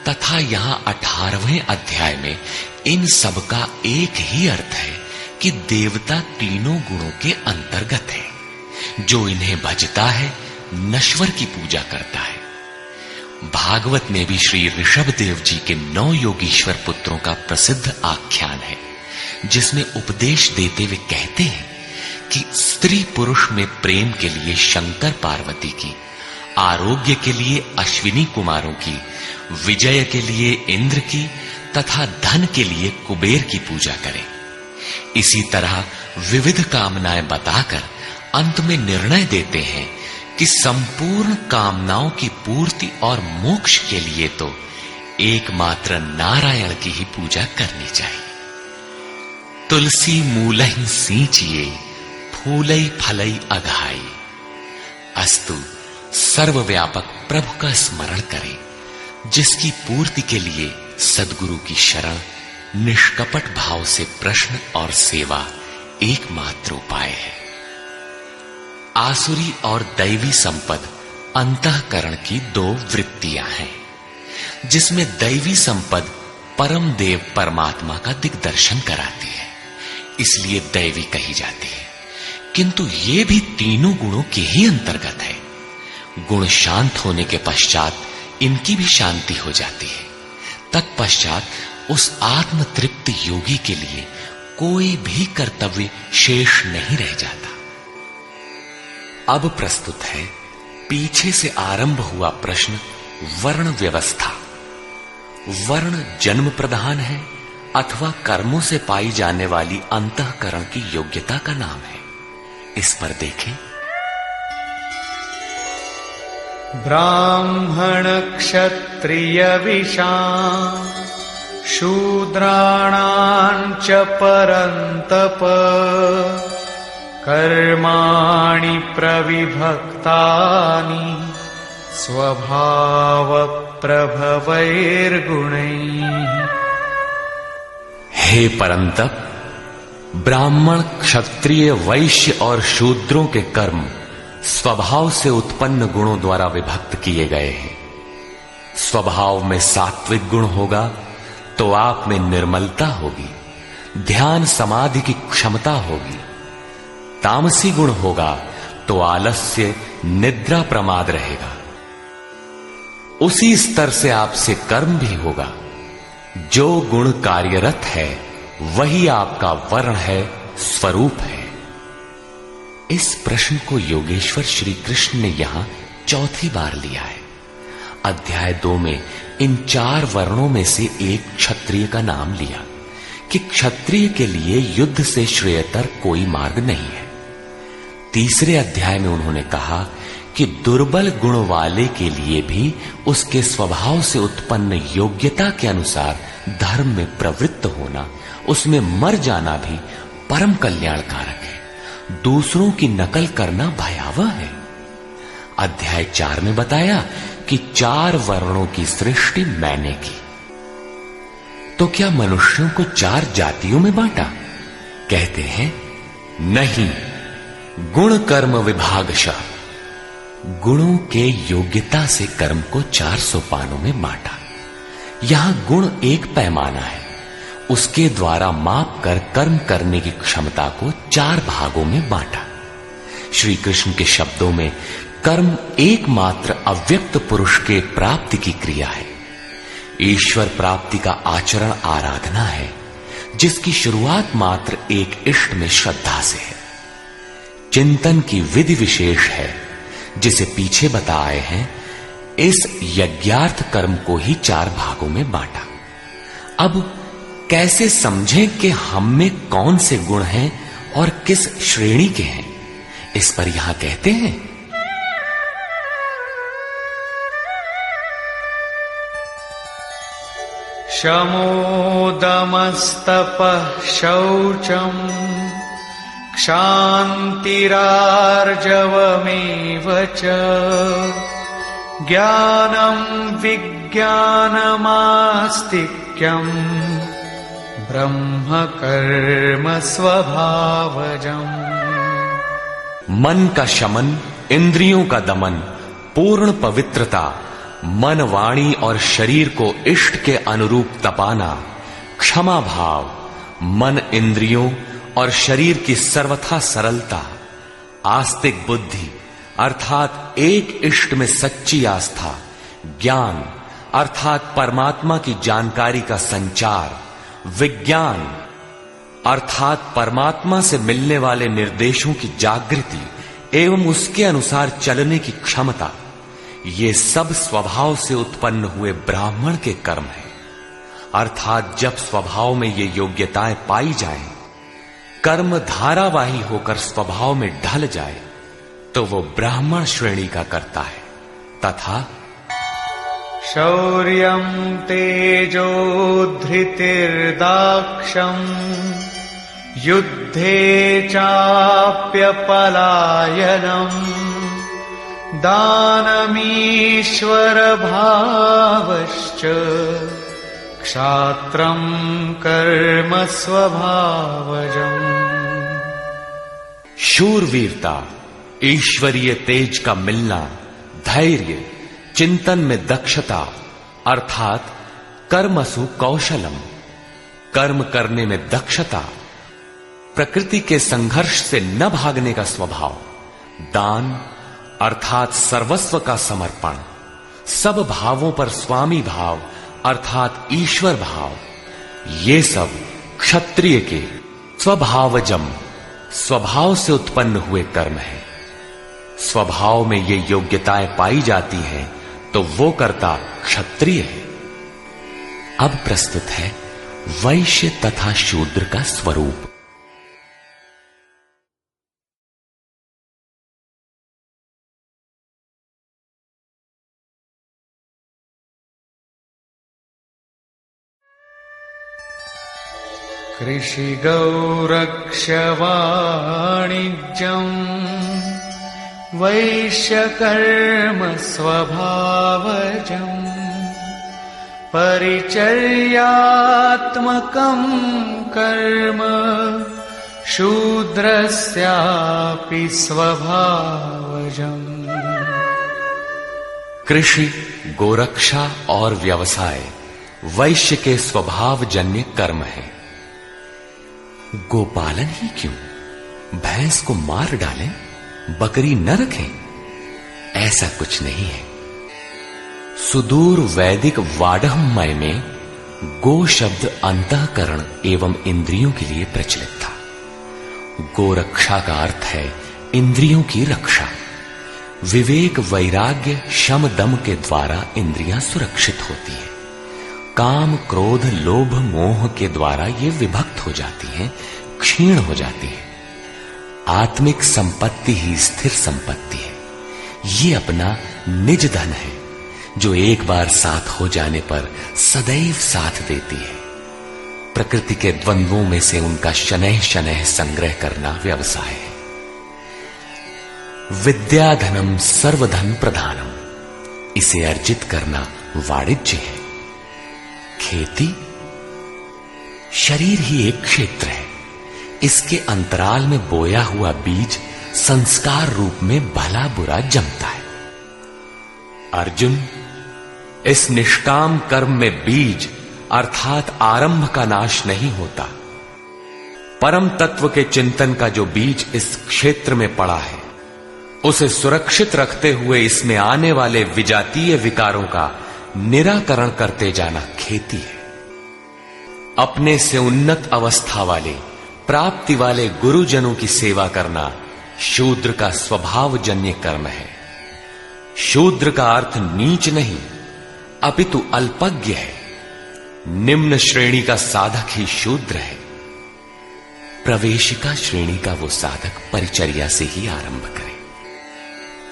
तथा यहां 18वें अध्याय में इन सब का एक ही अर्थ है कि देवता तीनों गुणों के अंतर्गत है। जो इन्हें भजता है, नश्वर की पूजा करता है। भागवत में भी श्री ऋषभदेव जी के 9 योगीश्वर पुत्रों का प्रसिद्ध आख्यान है, जिसमें उपदेश देते हुए कहते हैं कि स्त्री पुरुष में प्रेम के लिए शंकर पार्वती की, आरोग्य के लिए अश्विनी कुमारों की, विजय के लिए इंद्र की तथा धन के लिए कुबेर की पूजा करें। इसी तरह विविध कामनाएं बताकर अंत में निर्णय देते हैं कि संपूर्ण कामनाओं की पूर्ति और मोक्ष के लिए तो एकमात्र नारायण की ही पूजा करनी चाहिए। तुलसी मूलहि सींचिए, फूलई फलई अघाई। अस्तु सर्वव्यापक प्रभु का स्मरण करें, जिसकी पूर्ति के लिए सद्गुरु की शरण, निष्कपट भाव से प्रश्न और सेवा एकमात्र उपाय है। आसुरी और दैवी संपद अंतःकरण की 2 वृत्तियां हैं, जिसमें दैवी संपद परम देव परमात्मा का दिग्दर्शन कराती है, इसलिए दैवी कही जाती है। किंतु ये भी तीनों गुणों के ही अंतर्गत है। गुण शांत होने के पश्चात इनकी भी शांति हो जाती है। तत्पश्चात उस आत्म तृप्त योगी के लिए कोई भी कर्तव्य शेष नहीं रह जाता। अब प्रस्तुत है पीछे से आरंभ हुआ प्रश्न वर्ण व्यवस्था। वर्ण जन्म प्रधान है अथवा कर्मों से पाई जाने वाली अंतःकरण की योग्यता का नाम है। इस पर देखें। ब्राह्मण क्षत्रिय विशां शूद्राणां च परन्तप कर्माणि प्रविभक्तानि स्वभाव प्रभवैर्गुणैः। हे परंतप, ब्राह्मण, क्षत्रिय, वैश्य और शूद्रों के कर्म स्वभाव से उत्पन्न गुणों द्वारा विभक्त किए गए हैं। स्वभाव में सात्विक गुण होगा तो आप में निर्मलता होगी, ध्यान समाधि की क्षमता होगी। तामसी गुण होगा तो आलस्य, निद्रा, प्रमाद रहेगा। उसी स्तर से आपसे कर्म भी होगा। जो गुण कार्यरत है वही आपका वर्ण है, स्वरूप है। इस प्रश्न को योगेश्वर श्री कृष्ण ने यहां चौथी बार लिया है। अध्याय 2 में इन 4 वर्णों में से एक क्षत्रिय का नाम लिया कि क्षत्रिय के लिए युद्ध से श्रेयतर कोई मार्ग नहीं है। तीसरे अध्याय में उन्होंने कहा कि दुर्बल गुण वाले के लिए भी उसके स्वभाव से उत्पन्न योग्यता के अनुसार धर्म में प्रवृत्त होना, उसमें मर जाना भी परम कल्याणकारक है। दूसरों की नकल करना भयावह है। अध्याय 4 में बताया कि 4 वर्णों की सृष्टि मैंने की। तो क्या मनुष्यों को 4 जातियों में बांटा? कहते हैं नहीं, गुण कर्म विभागशः, गुणों के योग्यता से कर्म को 4 सोपानों में बांटा। यहां गुण एक पैमाना है, उसके द्वारा माप कर कर्म करने की क्षमता को 4 भागों में बांटा। श्री कृष्ण के शब्दों में कर्म एकमात्र अव्यक्त पुरुष के प्राप्ति की क्रिया है। ईश्वर प्राप्ति का आचरण आराधना है, जिसकी शुरुआत मात्र एक इष्ट में श्रद्धा से है। चिंतन की विधि विशेष है, जिसे पीछे बताए हैं। इस यज्ञार्थ कर्म को ही 4 भागों में बांटा। अब कैसे समझें कि हम में कौन से गुण हैं और किस श्रेणी के हैं? इस पर यहां कहते हैं शमो दमस्तपः शौचम् क्षान्तिरार्जवमेव च ज्ञानं विज्ञानमास्तिक्यम् ब्रह्म कर्म स्वभावजम्। मन का शमन, इंद्रियों का दमन, पूर्ण पवित्रता, मन, वाणी और शरीर को इष्ट के अनुरूप तपाना, क्षमा भाव, मन, इंद्रियों और शरीर की सर्वथा सरलता, आस्तिक बुद्धि अर्थात एक इष्ट में सच्ची आस्था, ज्ञान अर्थात परमात्मा की जानकारी का संचार, विज्ञान अर्थात परमात्मा से मिलने वाले निर्देशों की जागृति एवं उसके अनुसार चलने की क्षमता, ये सब स्वभाव से उत्पन्न हुए ब्राह्मण के कर्म हैं। अर्थात जब स्वभाव में ये योग्यताएं पाई जाएं, कर्म धारावाही होकर स्वभाव में ढल जाए, तो वो ब्राह्मण श्रेणी का करता है। तथा शौर्यं तेजो धृतिर्दाक्षम् युद्धे चाप्यपलायनम् दानमीश्वर भावश्च क्षात्रं कर्म स्वभावजम्। शूरवीरता, ईश्वरीय तेज का मिलना, धैर्य, चिंतन में दक्षता अर्थात कर्मसु कौशलम, कर्म करने में दक्षता, प्रकृति के संघर्ष से न भागने का स्वभाव, दान अर्थात सर्वस्व का समर्पण, सब भावों पर स्वामी भाव अर्थात ईश्वर भाव, ये सब क्षत्रिय के स्वभावजम, स्वभाव से उत्पन्न हुए कर्म है। स्वभाव में ये योग्यताएं पाई जाती हैं, तो वो कर्ता क्षत्रिय है। अब प्रस्तुत है वैश्य तथा शूद्र का स्वरूप। कृषिगौरक्ष्यवाणिज्यम् वैश्यकर्म स्वभावजम् परिचर्यात्मकं कर्म शूद्रस्यापि स्वभावजम्। कृषि, गोरक्षा और व्यवसाय वैश्य के स्वभावजन्य कर्म है। गोपालन ही क्यों, भैंस को मार डालें, बकरी न रखें, ऐसा कुछ नहीं है। सुदूर वैदिक वाडहमय में गो शब्द अंतःकरण एवं इंद्रियों के लिए प्रचलित था। गोरक्षा का अर्थ है इंद्रियों की रक्षा। विवेक, वैराग्य, शम, दम के द्वारा इंद्रियां सुरक्षित होती हैं। काम, क्रोध, लोभ, मोह के द्वारा ये विभक्त हो जाती हैं, क्षीण हो जाती हैं। आत्मिक संपत्ति ही स्थिर संपत्ति है। ये अपना निज धन है, जो एक बार साथ हो जाने पर सदैव साथ देती है। प्रकृति के द्वंद्वों में से उनका शनैः शनैः संग्रह करना व्यवसाय है। विद्याधनम सर्वधन प्रधानम, इसे अर्जित करना वाणिज्य है। खेती, शरीर ही एक क्षेत्र है। इसके अंतराल में बोया हुआ बीज संस्कार रूप में भला बुरा जमता है। अर्जुन, इस निष्काम कर्म में बीज अर्थात आरंभ का नाश नहीं होता। परम तत्व के चिंतन का जो बीज इस क्षेत्र में पड़ा है, उसे सुरक्षित रखते हुए इसमें आने वाले विजातीय विकारों का निराकरण करते जाना खेती है। अपने से उन्नत अवस्था वाले, प्राप्ति वाले गुरुजनों की सेवा करना शूद्र का स्वभावजन्य कर्म है। शूद्र का अर्थ नीच नहीं, अपितु अल्पज्ञ है। निम्न श्रेणी का साधक ही शूद्र है। प्रवेशिका श्रेणी का वो साधक परिचर्या से ही आरंभ करे।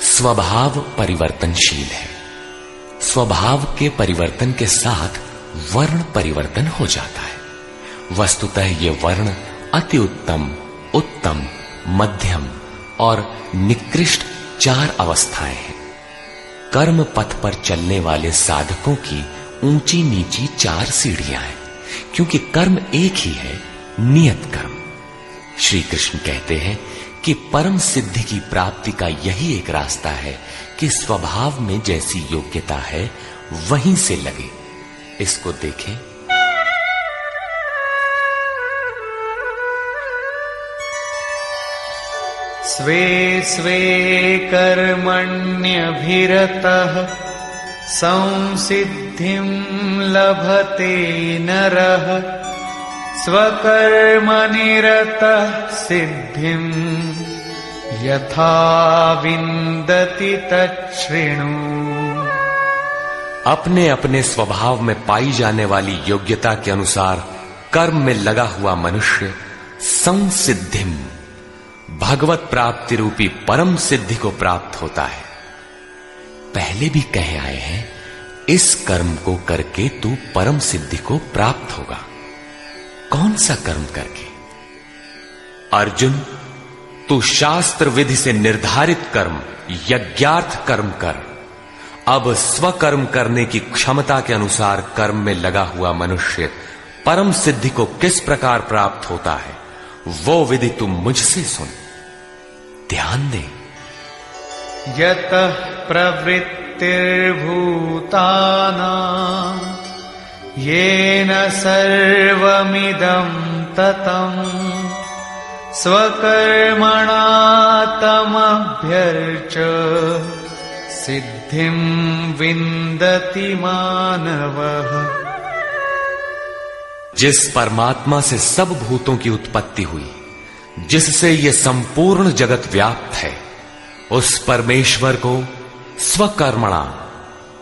स्वभाव परिवर्तनशील है। स्वभाव के परिवर्तन के साथ वर्ण परिवर्तन हो जाता है। वस्तुतः ये वर्ण अति उत्तम, उत्तम, मध्यम और निकृष्ट 4 अवस्थाएं हैं। कर्म पथ पर चलने वाले साधकों की ऊंची नीची 4 सीढ़ियां हैं, क्योंकि कर्म एक ही है, नियत कर्म। श्री कृष्ण कहते हैं कि परम सिद्धि की प्राप्ति का यही एक रास्ता है कि स्वभाव में जैसी योग्यता है वहीं से लगे। इसको देखें। स्वे स्वे कर्मण्यभिरतः संसिद्धिं लभते नरः स्वकर्मनिरतः सिद्धिं यथा विन्दति तच्छृणु। अपने अपने स्वभाव में पाई जाने वाली योग्यता के अनुसार कर्म में लगा हुआ मनुष्य संसिद्धिम, भगवत प्राप्ति रूपी परम सिद्धि को प्राप्त होता है। पहले भी कहे आए हैं, इस कर्म को करके तू परम सिद्धि को प्राप्त होगा। कौन सा कर्म करके? अर्जुन, तू शास्त्र विधि से निर्धारित कर्म, यज्ञार्थ कर्म कर। अब स्वकर्म करने की क्षमता के अनुसार कर्म में लगा हुआ मनुष्य परम सिद्धि को किस प्रकार प्राप्त होता है, वो विधि तुम मुझसे सुन। ध्यान दे। यतः प्रवृत्तिर्भूतानां येन सर्वमिदं ततं स्वकर्मणा तमभ्यर्च्य सिद्धिं विन्दति मानवः। जिस परमात्मा से सब भूतों की उत्पत्ति हुई, जिससे ये संपूर्ण जगत व्याप्त है, उस परमेश्वर को स्वकर्मणा,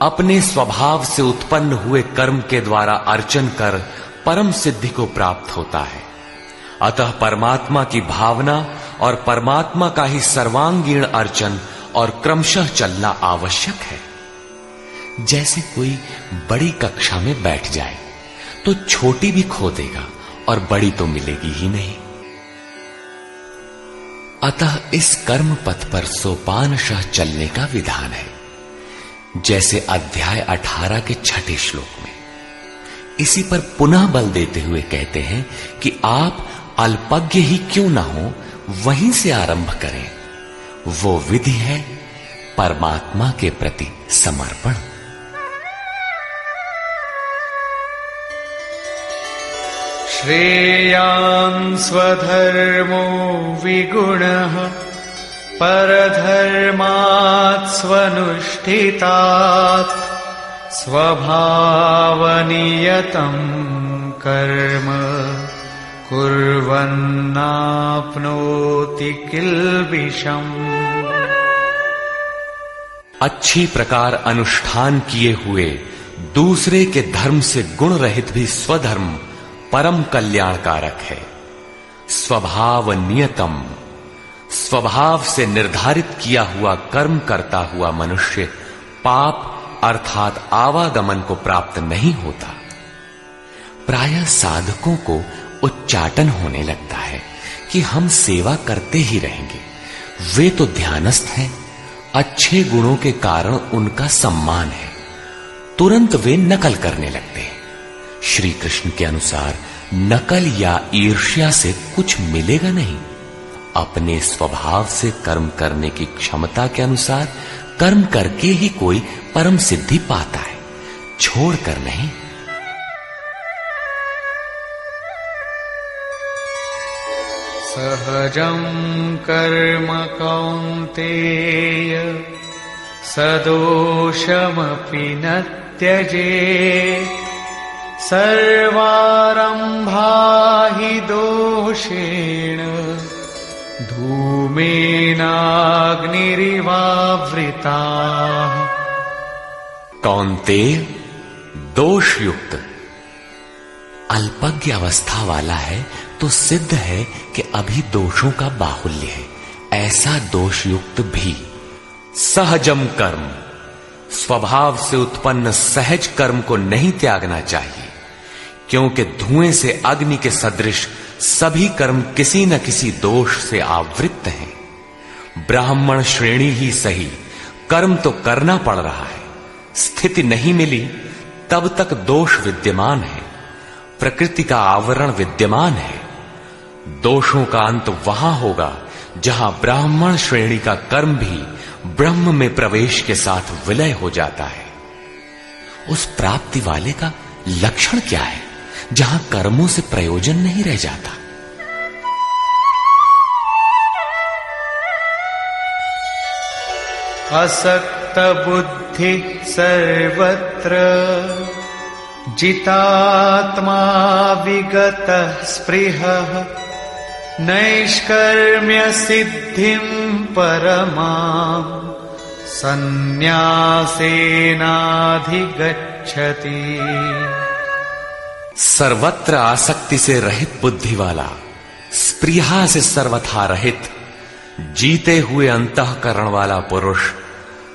अपने स्वभाव से उत्पन्न हुए कर्म के द्वारा अर्चन कर परम सिद्धि को प्राप्त होता है। अतः परमात्मा की भावना और परमात्मा का ही सर्वांगीण अर्चन और क्रमशः चलना आवश्यक है। जैसे कोई बड़ी कक्षा में बैठ जाए तो छोटी भी खो देगा और बड़ी तो मिलेगी ही नहीं। अतः इस कर्म पथ पर सोपानशः चलने का विधान है। जैसे अध्याय 18 के 6 श्लोक में। इसी पर पुनः बल देते हुए कहते हैं कि आप अल्पज्ञ ही क्यों ना हो, वहीं से आरंभ करें। वो विधि है परमात्मा के प्रति समर्पण। श्रेयान् स्वधर्मो विगुणः परधर्मात् स्वनुष्ठितात् स्वभावनियतं कर्म कुर्वन्नाप्नोति किल्बिषम्। अच्छी प्रकार अनुष्ठान किए हुए दूसरे के धर्म से गुण रहित भी स्वधर्म परम कल्याणकारक है। स्वभाव नियतम, स्वभाव से निर्धारित किया हुआ कर्म करता हुआ मनुष्य पाप अर्थात आवागमन को प्राप्त नहीं होता। प्रायः साधकों को उच्चाटन होने लगता है कि हम सेवा करते ही रहेंगे, वे तो ध्यानस्थ हैं, अच्छे गुणों के कारण उनका सम्मान है, तुरंत वे नकल करने लगते हैं। श्री कृष्ण के अनुसार नकल या ईर्ष्या से कुछ मिलेगा नहीं। अपने स्वभाव से कर्म करने की क्षमता के अनुसार कर्म करके ही कोई परम सिद्धि पाता है, छोड़कर नहीं। सहजं कर्म कौन्तेय सदोषमपि न त्यजेत् सर्वारम्भा हि दोषेण धूमेनाग्निरिवावृताः। कौन्तेय, दोष युक्त अल्पज्ञ अवस्था वाला है तो सिद्ध है कि अभी दोषों का बाहुल्य है। ऐसा दोष युक्त भी सहजम कर्म, स्वभाव से उत्पन्न सहज कर्म को नहीं त्यागना चाहिए, क्योंकि धुएं से अग्नि के सदृश सभी कर्म किसी न किसी दोष से आवृत्त हैं। ब्राह्मण श्रेणी ही सही, कर्म तो करना पड़ रहा है। स्थिति नहीं मिली तब तक दोष विद्यमान है, प्रकृति का आवरण विद्यमान है। दोषों का अंत वहां होगा जहां ब्राह्मण श्रेणी का कर्म भी ब्रह्म में प्रवेश के साथ विलय हो जाता है। उस प्राप्ति वाले का लक्षण क्या है जहां कर्मों से प्रयोजन नहीं रह जाता? असक्त बुद्धि सर्वत्र जितात्मा विगत स्पृहः नैष्कर्म्य सिद्धिं परमां सन्न्यासेनाधिगच्छति। सर्वत्र आसक्ति से रहित बुद्धि वाला, स्पृहा से सर्वथा रहित, जीते हुए अंतःकरण वाला पुरुष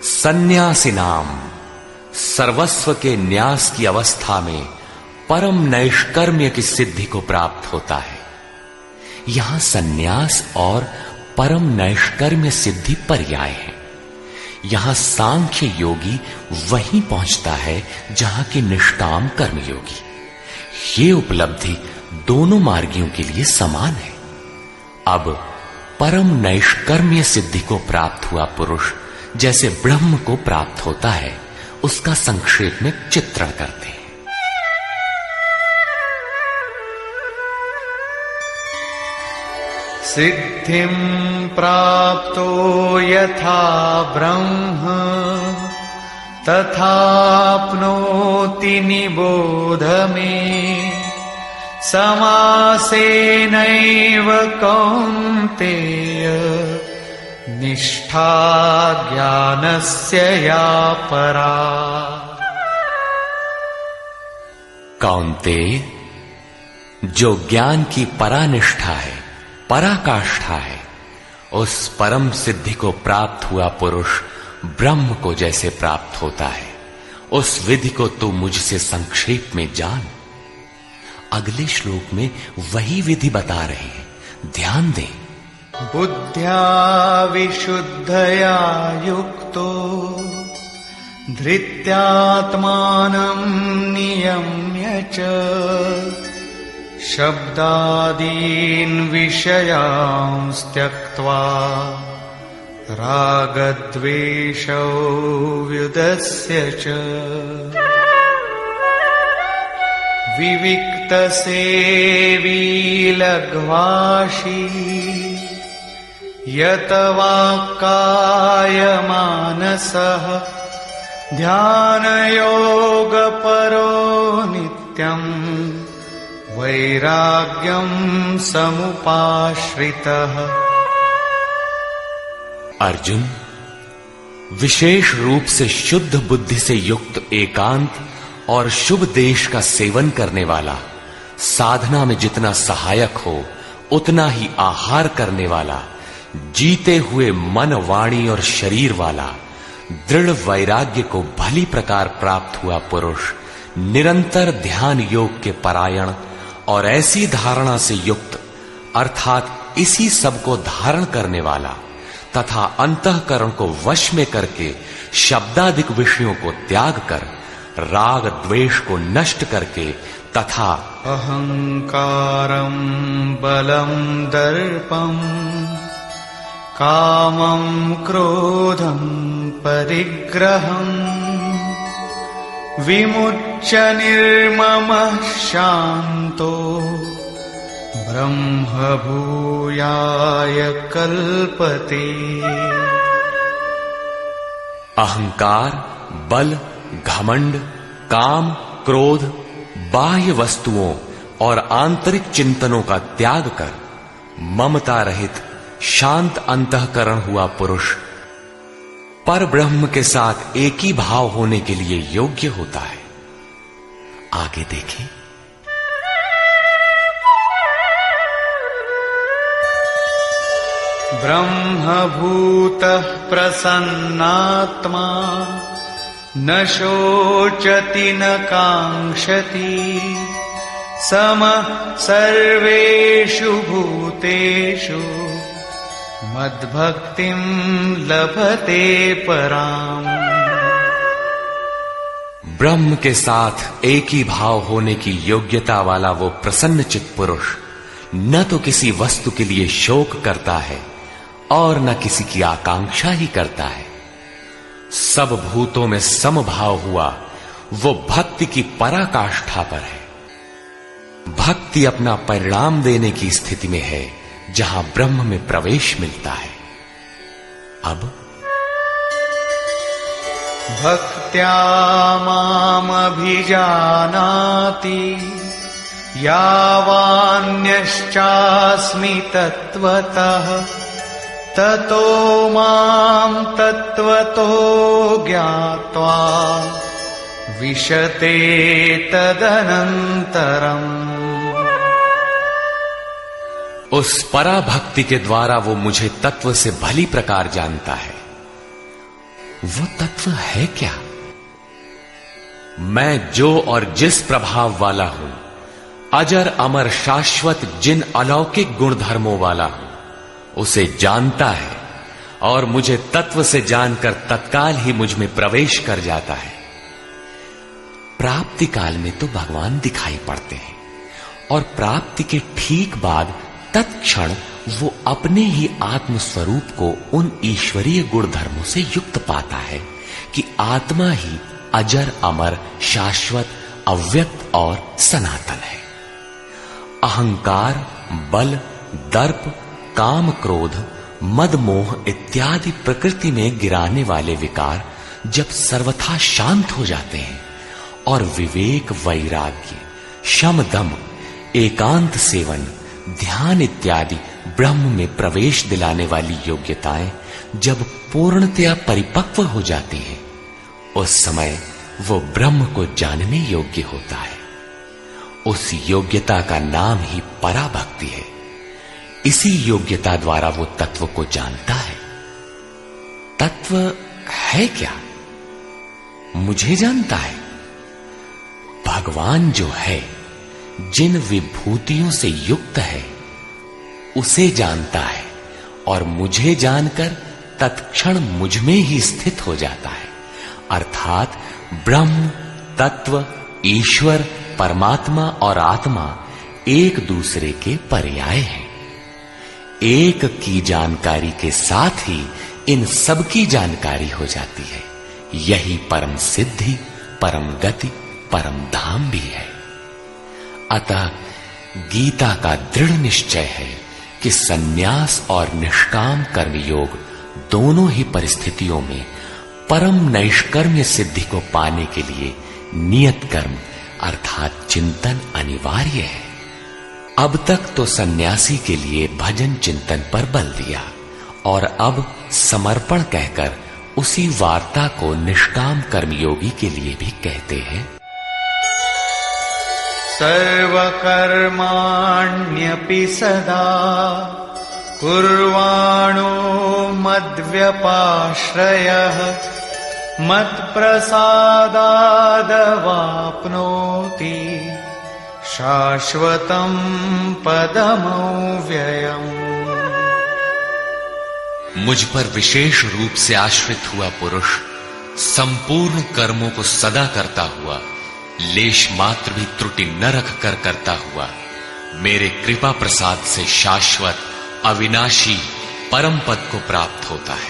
सन्यासी नाम सर्वस्व के न्यास की अवस्था में परम नैष्कर्म्य की सिद्धि को प्राप्त होता है। यहां सन्यास और परम नैष्कर्म्य सिद्धि पर्याय है। यहां सांख्य योगी वहीं पहुंचता है जहां की निष्काम कर्मयोगी। ये उपलब्धि दोनों मार्गियों के लिए समान है। अब परम नैष्कर्म्य सिद्धि को प्राप्त हुआ पुरुष जैसे ब्रह्म को प्राप्त होता है, उसका संक्षेप में चित्रण करते हैं। सिद्धिं प्राप्तो यथा ब्रह्म तथाप्नोति निबोध मे समासेनैव कौन्तेय निष्ठा ज्ञानस्य या परा। कौन्तेय, जो ज्ञान की परानिष्ठा है, पराकाष्ठा है, उस परम सिद्धि को प्राप्त हुआ पुरुष ब्रह्म को जैसे प्राप्त होता है, उस विधि को तू मुझसे संक्षेप में जान। अगले श्लोक में वही विधि बता रहे हैं, ध्यान दें। बुद्ध्या विशुद्धया युक्तो धृत्यात्मानं नियम्य च शब्दादीन् विषयांस् त्यक्त्वा रागद्वेषौ व्युदस्य च विविक्तसेवी लघ्वाशी यतवाक्कायमानसः ध्यानयोगपरो नित्यम् वैराग्यं समुपाश्रितः। अर्जुन, विशेष रूप से शुद्ध बुद्धि से युक्त एकांत और शुभ देश का सेवन करने वाला, साधना में जितना सहायक हो उतना ही आहार करने वाला, जीते हुए मन, वाणी और शरीर वाला, दृढ़ वैराग्य को भली प्रकार प्राप्त हुआ पुरुष, निरंतर ध्यान योग के परायण और ऐसी धारणा से युक्त, अर्थात इसी सब को धारण करने वाला, तथा अंतःकरण को वश में करके शब्दादिक विषयों को त्याग कर राग द्वेष को नष्ट करके तथा अहंकारं बलं दर्पं कामं क्रोधं परिग्रहं विमुच्य निर्ममः शान्तो ब्रह्मभूयाय कल्पते। अहंकार, बल, घमंड, काम, क्रोध, बाह्य वस्तुओं और आंतरिक चिंतनों का त्याग कर ममता रहित शांत अंतःकरण हुआ पुरुष पर ब्रह्म के साथ एक ही भाव होने के लिए योग्य होता है। आगे देखें। ब्रह्मभूतः प्रसन्नात्मा न शोचति न काङ्क्षति समः सर्वेषु भूतेषु मद्भक्तिं लभते पराम्। ब्रह्म के साथ एक ही भाव होने की योग्यता वाला वो प्रसन्न चित्त पुरुष न तो किसी वस्तु के लिए शोक करता है और न किसी की आकांक्षा ही करता है। सब भूतों में समभाव हुआ वो भक्ति की पराकाष्ठा पर है। भक्ति अपना परिणाम देने की स्थिति में है जहां ब्रह्म में प्रवेश मिलता है। अब भक्त्या मामभिजानाति यावान्यश्चास्मि तत्त्वतः ततो मां तत्त्वतो ज्ञात्वा विशते तदनन्तरम्। उस पराभक्ति के द्वारा वो मुझे तत्व से भली प्रकार जानता है। वो तत्व है क्या? मैं जो और जिस प्रभाव वाला हूं, अजर अमर शाश्वत जिन अलौकिक गुणधर्मों वाला हूं, उसे जानता है और मुझे तत्व से जानकर तत्काल ही मुझ में प्रवेश कर जाता है। प्राप्ति काल में तो भगवान दिखाई पड़ते हैं और प्राप्ति के ठीक बाद तत्क्षण वो अपने ही आत्म स्वरूप को उन ईश्वरीय गुण धर्मों से युक्त पाता है कि आत्मा ही अजर अमर शाश्वत अव्यक्त और सनातन है। अहंकार, बल, दर्प, काम, क्रोध, मद, मोह इत्यादि प्रकृति में गिराने वाले विकार जब सर्वथा शांत हो जाते हैं और विवेक, वैराग्य, शम, दम, एकांत सेवन, ध्यान इत्यादि ब्रह्म में प्रवेश दिलाने वाली योग्यताएं जब पूर्णतया परिपक्व हो जाती हैं, उस समय वो ब्रह्म को जानने योग्य होता है। उस योग्यता का नाम ही पराभक्ति है। इसी योग्यता द्वारा वो तत्व को जानता है। तत्व है क्या? मुझे जानता है। भगवान जो है, जिन विभूतियों से युक्त है, उसे जानता है और मुझे जानकर तत्क्षण मुझ में ही स्थित हो जाता है। अर्थात ब्रह्म, तत्व, ईश्वर, परमात्मा और आत्मा एक दूसरे के पर्याय हैं। एक की जानकारी के साथ ही इन सब की जानकारी हो जाती है। यही परम सिद्धि, परम गति, परम धाम भी है। अतः गीता का दृढ़ निश्चय है कि सन्यास और निष्काम कर्मयोग दोनों ही परिस्थितियों में परम नैष्कर्म्य सिद्धि को पाने के लिए नियत कर्म अर्थात चिंतन अनिवार्य है। अब तक तो सन्यासी के लिए भजन चिंतन पर बल दिया और अब समर्पण कहकर उसी वार्ता को निष्काम कर्मयोगी के लिए भी कहते हैं। सर्वकर्माण्यपि सदा कुर्वाणो मद्व्यपाश्रयः मत्प्रसादादवाप्नोति शाश्वतं पदमव्ययम्। मुझ पर विशेष रूप से आश्रित हुआ पुरुष संपूर्ण कर्मों को सदा करता हुआ, लेश मात्र भी त्रुटि न रख कर करता हुआ, मेरे कृपा प्रसाद से शाश्वत अविनाशी परम पद को प्राप्त होता है।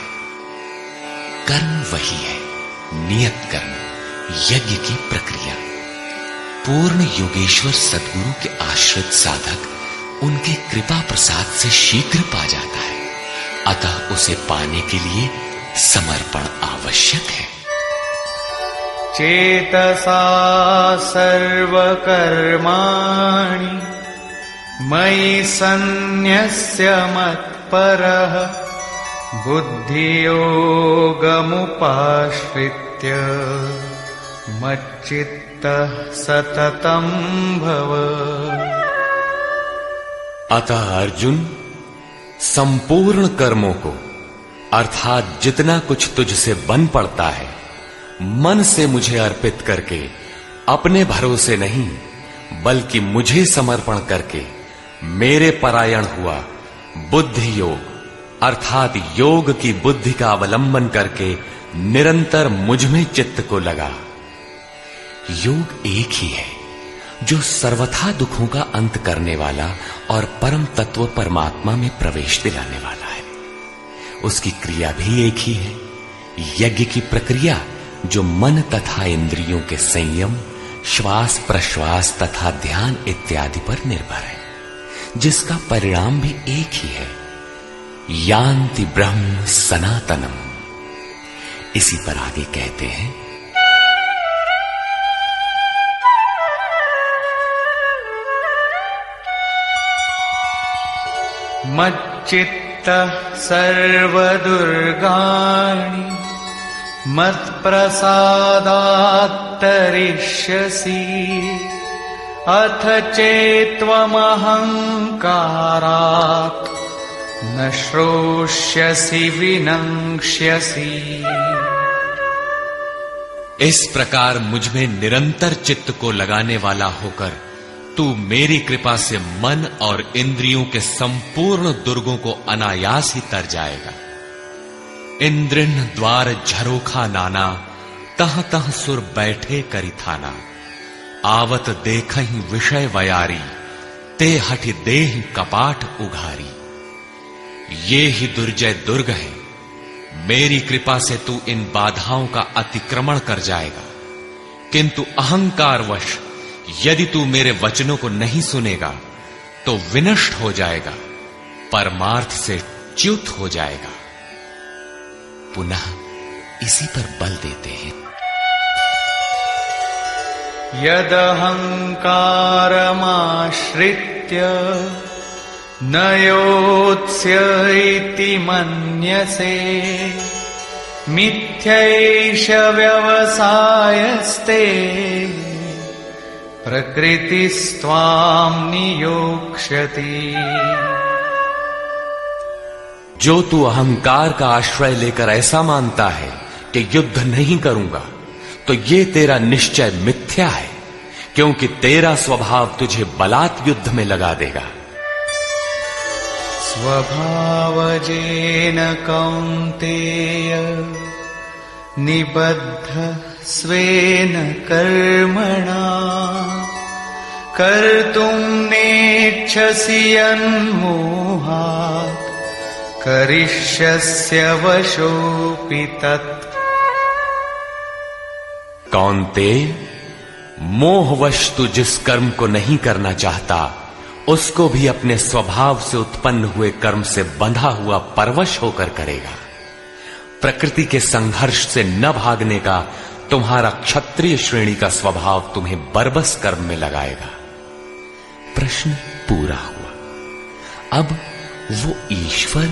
कर्म वही है, नियत कर्म, यज्ञ की प्रक्रिया। पूर्ण योगेश्वर सद्गुरु के आश्रित साधक उनके कृपा प्रसाद से शीघ्र पा जाता है, अतः उसे पाने के लिए समर्पण आवश्यक है। चेतसा सर्वकर्माणि मयि सन्न्यस्य मत्परः बुद्धियोगमुपाश्रित्य मच्चित्तः सततं भव। अतः अर्जुन, संपूर्ण कर्मों को अर्थात जितना कुछ तुझसे बन पड़ता है, मन से मुझे अर्पित करके अपने भरोसे नहीं बल्कि मुझे समर्पण करके मेरे परायण हुआ बुद्धि योग अर्थात योग की बुद्धि का अवलंबन करके निरंतर मुझ में चित्त को लगा। योग एक ही है जो सर्वथा दुखों का अंत करने वाला और परम तत्व परमात्मा में प्रवेश दिलाने वाला है। उसकी क्रिया भी एक ही है, यज्ञ की प्रक्रिया जो मन तथा इंद्रियों के संयम, श्वास प्रश्वास तथा ध्यान इत्यादि पर निर्भर है, जिसका परिणाम भी एक ही है, यान्ति ब्रह्म सनातनम। इसी पर आगे कहते हैं, मच्चित्तः सर्वदुर्गाणि मत्प्रसादात् तरिष्यसि अथ चेत्त्वमहङ्कारात् न श्रोष्यसि विनङ्क्ष्यसि। इस प्रकार मुझ में निरंतर चित्त को लगाने वाला होकर तू मेरी कृपा से मन और इंद्रियों के संपूर्ण दुर्गों को अनायास ही तर जाएगा। इंद्रिन द्वार झरोखा नाना, तह तह सुर बैठे करी थाना। आवत देखहि विषय वयारी, ते हठि देह कपाट उघारी। ये ही दुर्जय दुर्ग है, मेरी कृपा से तू इन बाधाओं का अतिक्रमण कर जाएगा, किंतु अहंकारवश यदि तू मेरे वचनों को नहीं सुनेगा तो विनष्ट हो जाएगा, परमार्थ से च्युत हो जाएगा। पुनः इसी पर बल देते हैं, यदहंकारमाश्रित्य न योत्स्य इति मन्यसे मिथ्यैष व्यवसायस्ते प्रकृतिस्त्वां नियोक्ष्यति। जो तू अहंकार का आश्रय लेकर ऐसा मानता है कि युद्ध नहीं करूंगा, तो ये तेरा निश्चय मिथ्या है, क्योंकि तेरा स्वभाव तुझे बलात् युद्ध में लगा देगा। स्वभावजेन कौन्तेय निबद्ध स्वेन कर्मणा कर्तुं नेच्छसि यन्मोहात् करिष्यस्य वशोऽपि तत्। कौन्तेय, मोहवश तू जिस कर्म को नहीं करना चाहता, उसको भी अपने स्वभाव से उत्पन्न हुए कर्म से बंधा हुआ परवश होकर करेगा। प्रकृति के संघर्ष से न भागने का तुम्हारा क्षत्रिय श्रेणी का स्वभाव तुम्हें बरबस कर्म में लगाएगा। प्रश्न पूरा हुआ। अब वो ईश्वर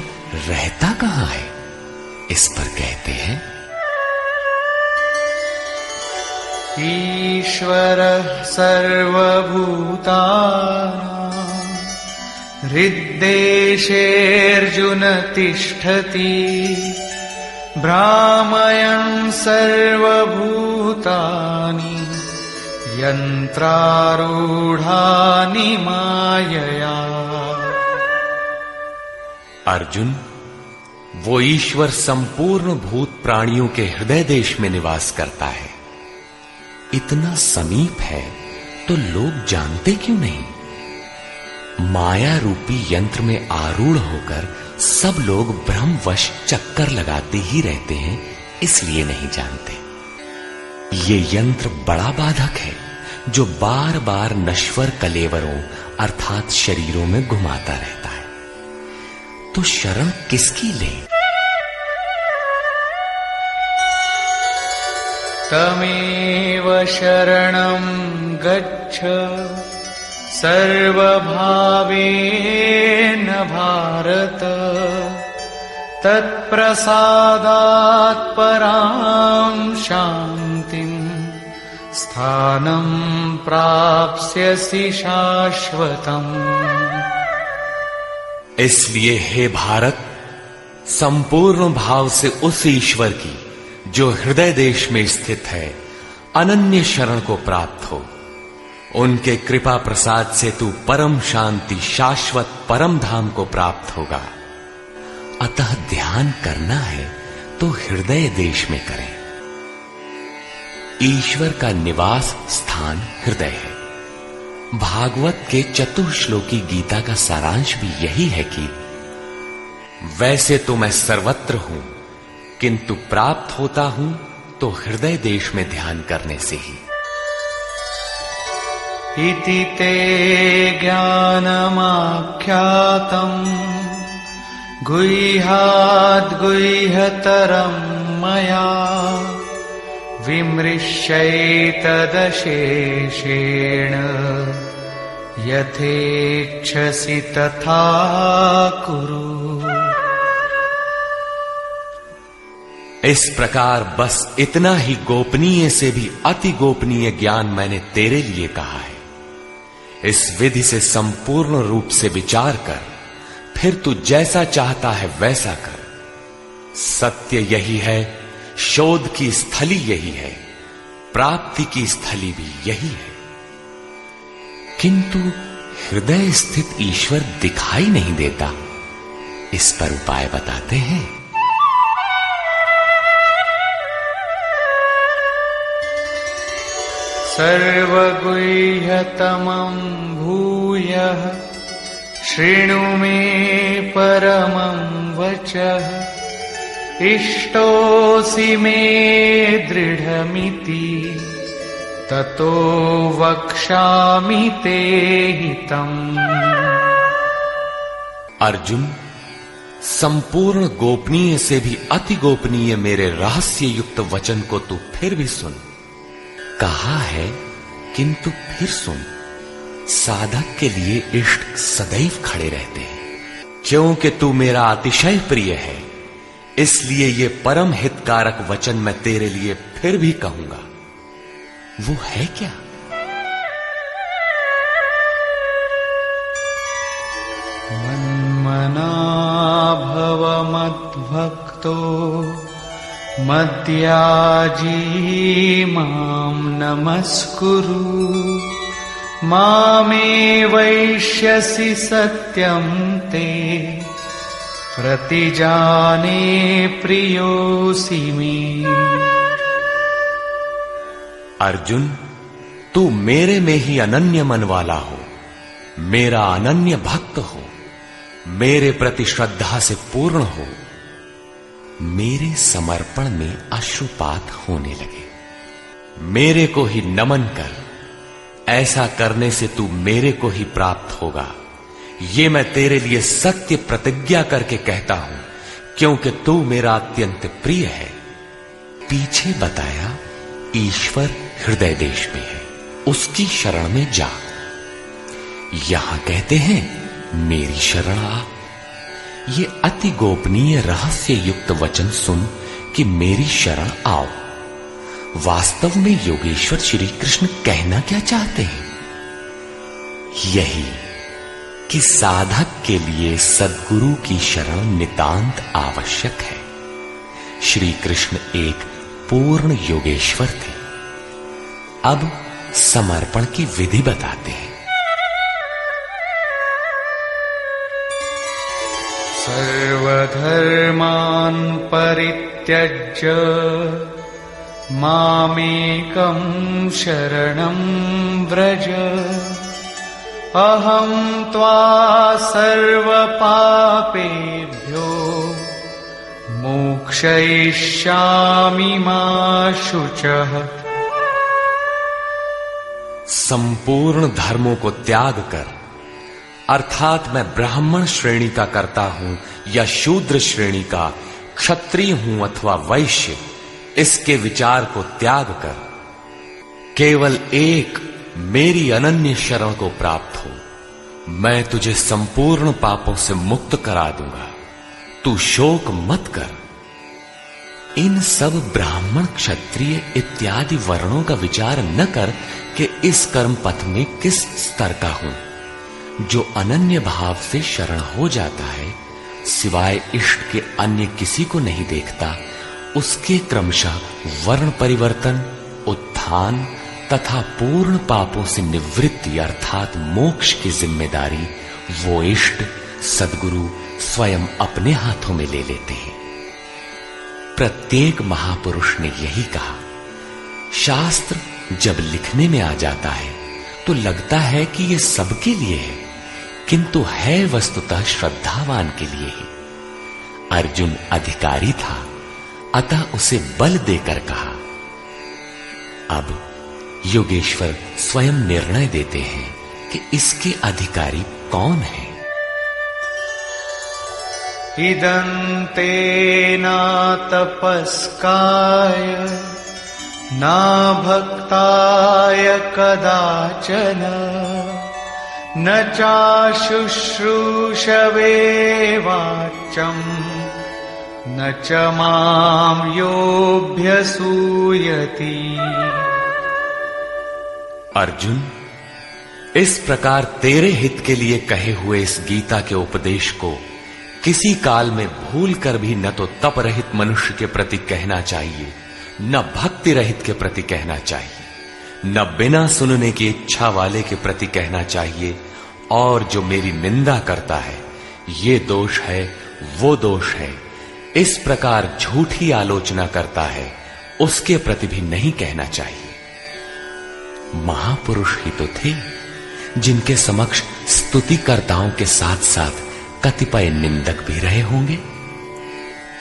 रहता कहां है, इस पर कहते हैं, ईश्वरः सर्वभूतानां हृद्देशेऽर्जुन तिष्ठति भ्रामयन् सर्वभूतानि यन्त्रारूढानि मायया। अर्जुन, वो ईश्वर संपूर्ण भूत प्राणियों के हृदय देश में निवास करता है। इतना समीप है तो लोग जानते क्यों नहीं? माया रूपी यंत्र में आरूढ़ होकर सब लोग भ्रमवश चक्कर लगाते ही रहते हैं, इसलिए नहीं जानते। ये यंत्र बड़ा बाधक है जो बार बार नश्वर कलेवरों अर्थात शरीरों में घुमाता रहता है। तो शरण किसकी लें? तमेव शरणं गच्छ सर्वभावेन भारत, तत्प्रसादात् परां शान्तिं स्थानं प्राप्स्यसि शाश्वतम्। इसलिए हे भारत, संपूर्ण भाव से उस ईश्वर की जो हृदय देश में स्थित है अनन्य शरण को प्राप्त हो। उनके कृपा प्रसाद से तू परम शांति शाश्वत परम धाम को प्राप्त होगा। अतः ध्यान करना है तो हृदय देश में करें। ईश्वर का निवास स्थान हृदय है। भागवत के चतुश्लोकी गीता का सारांश भी यही है कि वैसे तो मैं सर्वत्र हूं, किंतु प्राप्त होता हूं तो हृदय देश में ध्यान करने से ही। इति ते ज्ञानमाख्यातम् गुह्याद् गुह्यतरं मया विमृश्यैतदशेषेण यथेच्छसि तथा कुरु। इस प्रकार बस इतना ही गोपनीय से भी अति गोपनीय ज्ञान मैंने तेरे लिए कहा है। इस विधि से संपूर्ण रूप से विचार कर, फिर तू जैसा चाहता है वैसा कर। सत्य यही है, शोध की स्थली यही है, प्राप्ति की स्थली भी यही है। किंतु हृदय स्थित ईश्वर दिखाई नहीं देता, इस पर उपाय बताते हैं। सर्वगुह्यतमं भूयः शृणु मे परमं वचः, इष्टोऽसि मे दृढमिति ततो वक्ष्यामि ते हितम्। अर्जुन, संपूर्ण गोपनीय से भी अति गोपनीय मेरे रहस्य युक्त वचन को तू फिर भी सुन। कहा है किंतु फिर सुन। साधक के लिए इष्ट सदैव खड़े रहते हैं। क्योंकि तू मेरा अतिशय प्रिय है, इसलिए ये परम हितकारक वचन मैं तेरे लिए फिर भी कहूंगा। वो है क्या? मन्मना भव मद्भक्तो मद्याजी मां नमस्कुरु, मामे वैष्यसि सत्यं ते प्रतिजाने प्रियोऽसि मे। अर्जुन, तू मेरे में ही अनन्य मन वाला हो, मेरा अनन्य भक्त हो, मेरे प्रति श्रद्धा से पूर्ण हो, मेरे समर्पण में अश्रुपात होने लगे। मेरे को ही नमन कर। ऐसा करने से तू मेरे को ही प्राप्त होगा। ये मैं तेरे लिए सत्य प्रतिज्ञा करके कहता हूं, क्योंकि तू मेरा अत्यंत प्रिय है। पीछे बताया ईश्वर हृदय देश में है, उसकी शरण में जा। यहां कहते हैं मेरी शरण आ। ये अति गोपनीय रहस्य युक्त वचन सुन कि मेरी शरण आओ। वास्तव में योगेश्वर श्री कृष्ण कहना क्या चाहते हैं? यही कि साधक के लिए सद्गुरु की शरण नितांत आवश्यक है। श्री कृष्ण एक पूर्ण योगेश्वर थे। अब समर्पण की विधि बताते हैं। सर्व सर्वधर्मान् परित्यज्य मामेकं शरणं व्रज अहं त्वा सर्वपापेभ्यो मोक्षयिष्यामि मा शुचः। संपूर्ण धर्मों को त्याग कर, अर्थात मैं ब्राह्मण श्रेणी का करता हूं या शूद्र श्रेणी का, क्षत्रिय हूं अथवा वैश्य, इसके विचार को त्याग कर केवल एक मेरी अनन्य शरण को प्राप्त हो। मैं तुझे संपूर्ण पापों से मुक्त करा दूंगा। तू शोक मत कर। इन सब ब्राह्मण क्षत्रिय इत्यादि वर्णों का विचार न कर कि इस कर्म पथ में किस स्तर का हूं। जो अनन्य भाव से शरण हो जाता है, सिवाय इष्ट के अन्य किसी को नहीं देखता, उसके क्रमशः वर्ण परिवर्तन, उत्थान तथा पूर्ण पापों से निवृत्ति अर्थात मोक्ष की जिम्मेदारी वो इष्ट सद्गुरु स्वयं अपने हाथों में ले लेते हैं। प्रत्येक महापुरुष ने यही कहा। शास्त्र जब लिखने में आ जाता है तो लगता है कि ये सबके लिए है, किंतु है वस्तुतः श्रद्धावान के लिए ही। अर्जुन अधिकारी था, अतः उसे बल देकर कहा। अब योगेश्वर स्वयं निर्णय देते हैं कि इसके अधिकारी कौन है। इदन्ते न तपस्काय न भक्ताय कदाचन न चाशुश्रूषवे वाच्यम् न च मां योऽभ्यसूयति। अर्जुन, इस प्रकार तेरे हित के लिए कहे हुए इस गीता के उपदेश को किसी काल में भूल कर भी न तो तप रहित मनुष्य के प्रति कहना चाहिए, न भक्ति रहित के प्रति कहना चाहिए, न बिना सुनने की इच्छा वाले के प्रति कहना चाहिए। और जो मेरी निंदा करता है, ये दोष है, वो दोष है, इस प्रकार झूठी आलोचना करता है, उसके प्रति भी नहीं कहना चाहिए। महापुरुष ही तो थे जिनके समक्ष स्तुतिकर्ताओं के साथ साथ कतिपय निंदक भी रहे होंगे।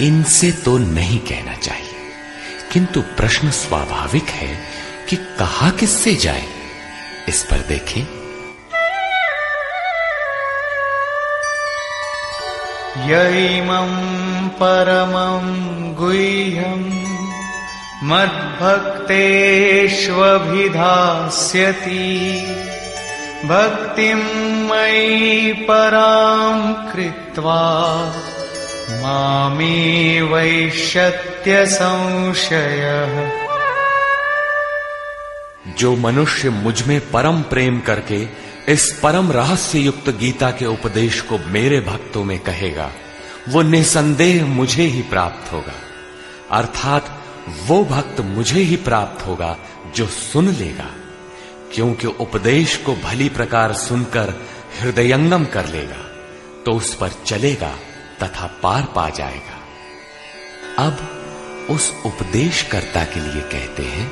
इनसे तो नहीं कहना चाहिए, किंतु प्रश्न स्वाभाविक है कि कहा किससे जाए। इस पर देखें। यैमं परमं गुह्यं मद्भक्तेष्वभिधास्यति भक्तिं मयि परां कृत्वा मामे वैष्यत्य संशयः। जो मनुष्य मुझ में परम प्रेम करके इस परम रहस्य युक्त गीता के उपदेश को मेरे भक्तों में कहेगा, वो निसंदेह मुझे ही प्राप्त होगा। अर्थात वो भक्त मुझे ही प्राप्त होगा जो सुन लेगा, क्योंकि उपदेश को भली प्रकार सुनकर हृदयंगम कर लेगा तो उस पर चलेगा तथा पार पा जाएगा। अब उस उपदेशकर्ता के लिए कहते हैं।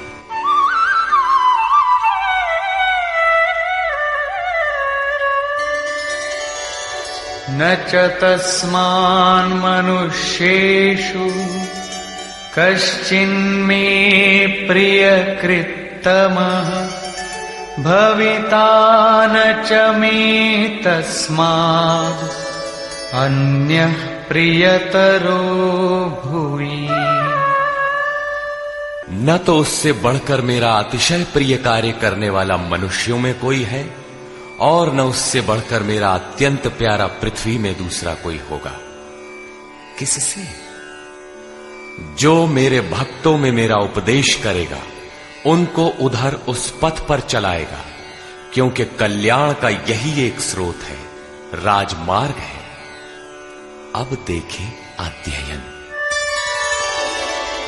न च तस्मान् मनुष्येषु कश्चिन्मे प्रियकृत्तमः भविता न च मे तस्माद् अन्यः प्रियतरो भुवि। न तो उससे बढ़कर मेरा अतिशय प्रिय कार्य करने वाला मनुष्यों में कोई है, और न उससे बढ़कर मेरा अत्यंत प्यारा पृथ्वी में दूसरा कोई होगा। किससे? जो मेरे भक्तों में मेरा उपदेश करेगा, उनको उधर उस पथ पर चलाएगा, क्योंकि कल्याण का यही एक स्रोत है, राजमार्ग है। अब देखें अध्ययन।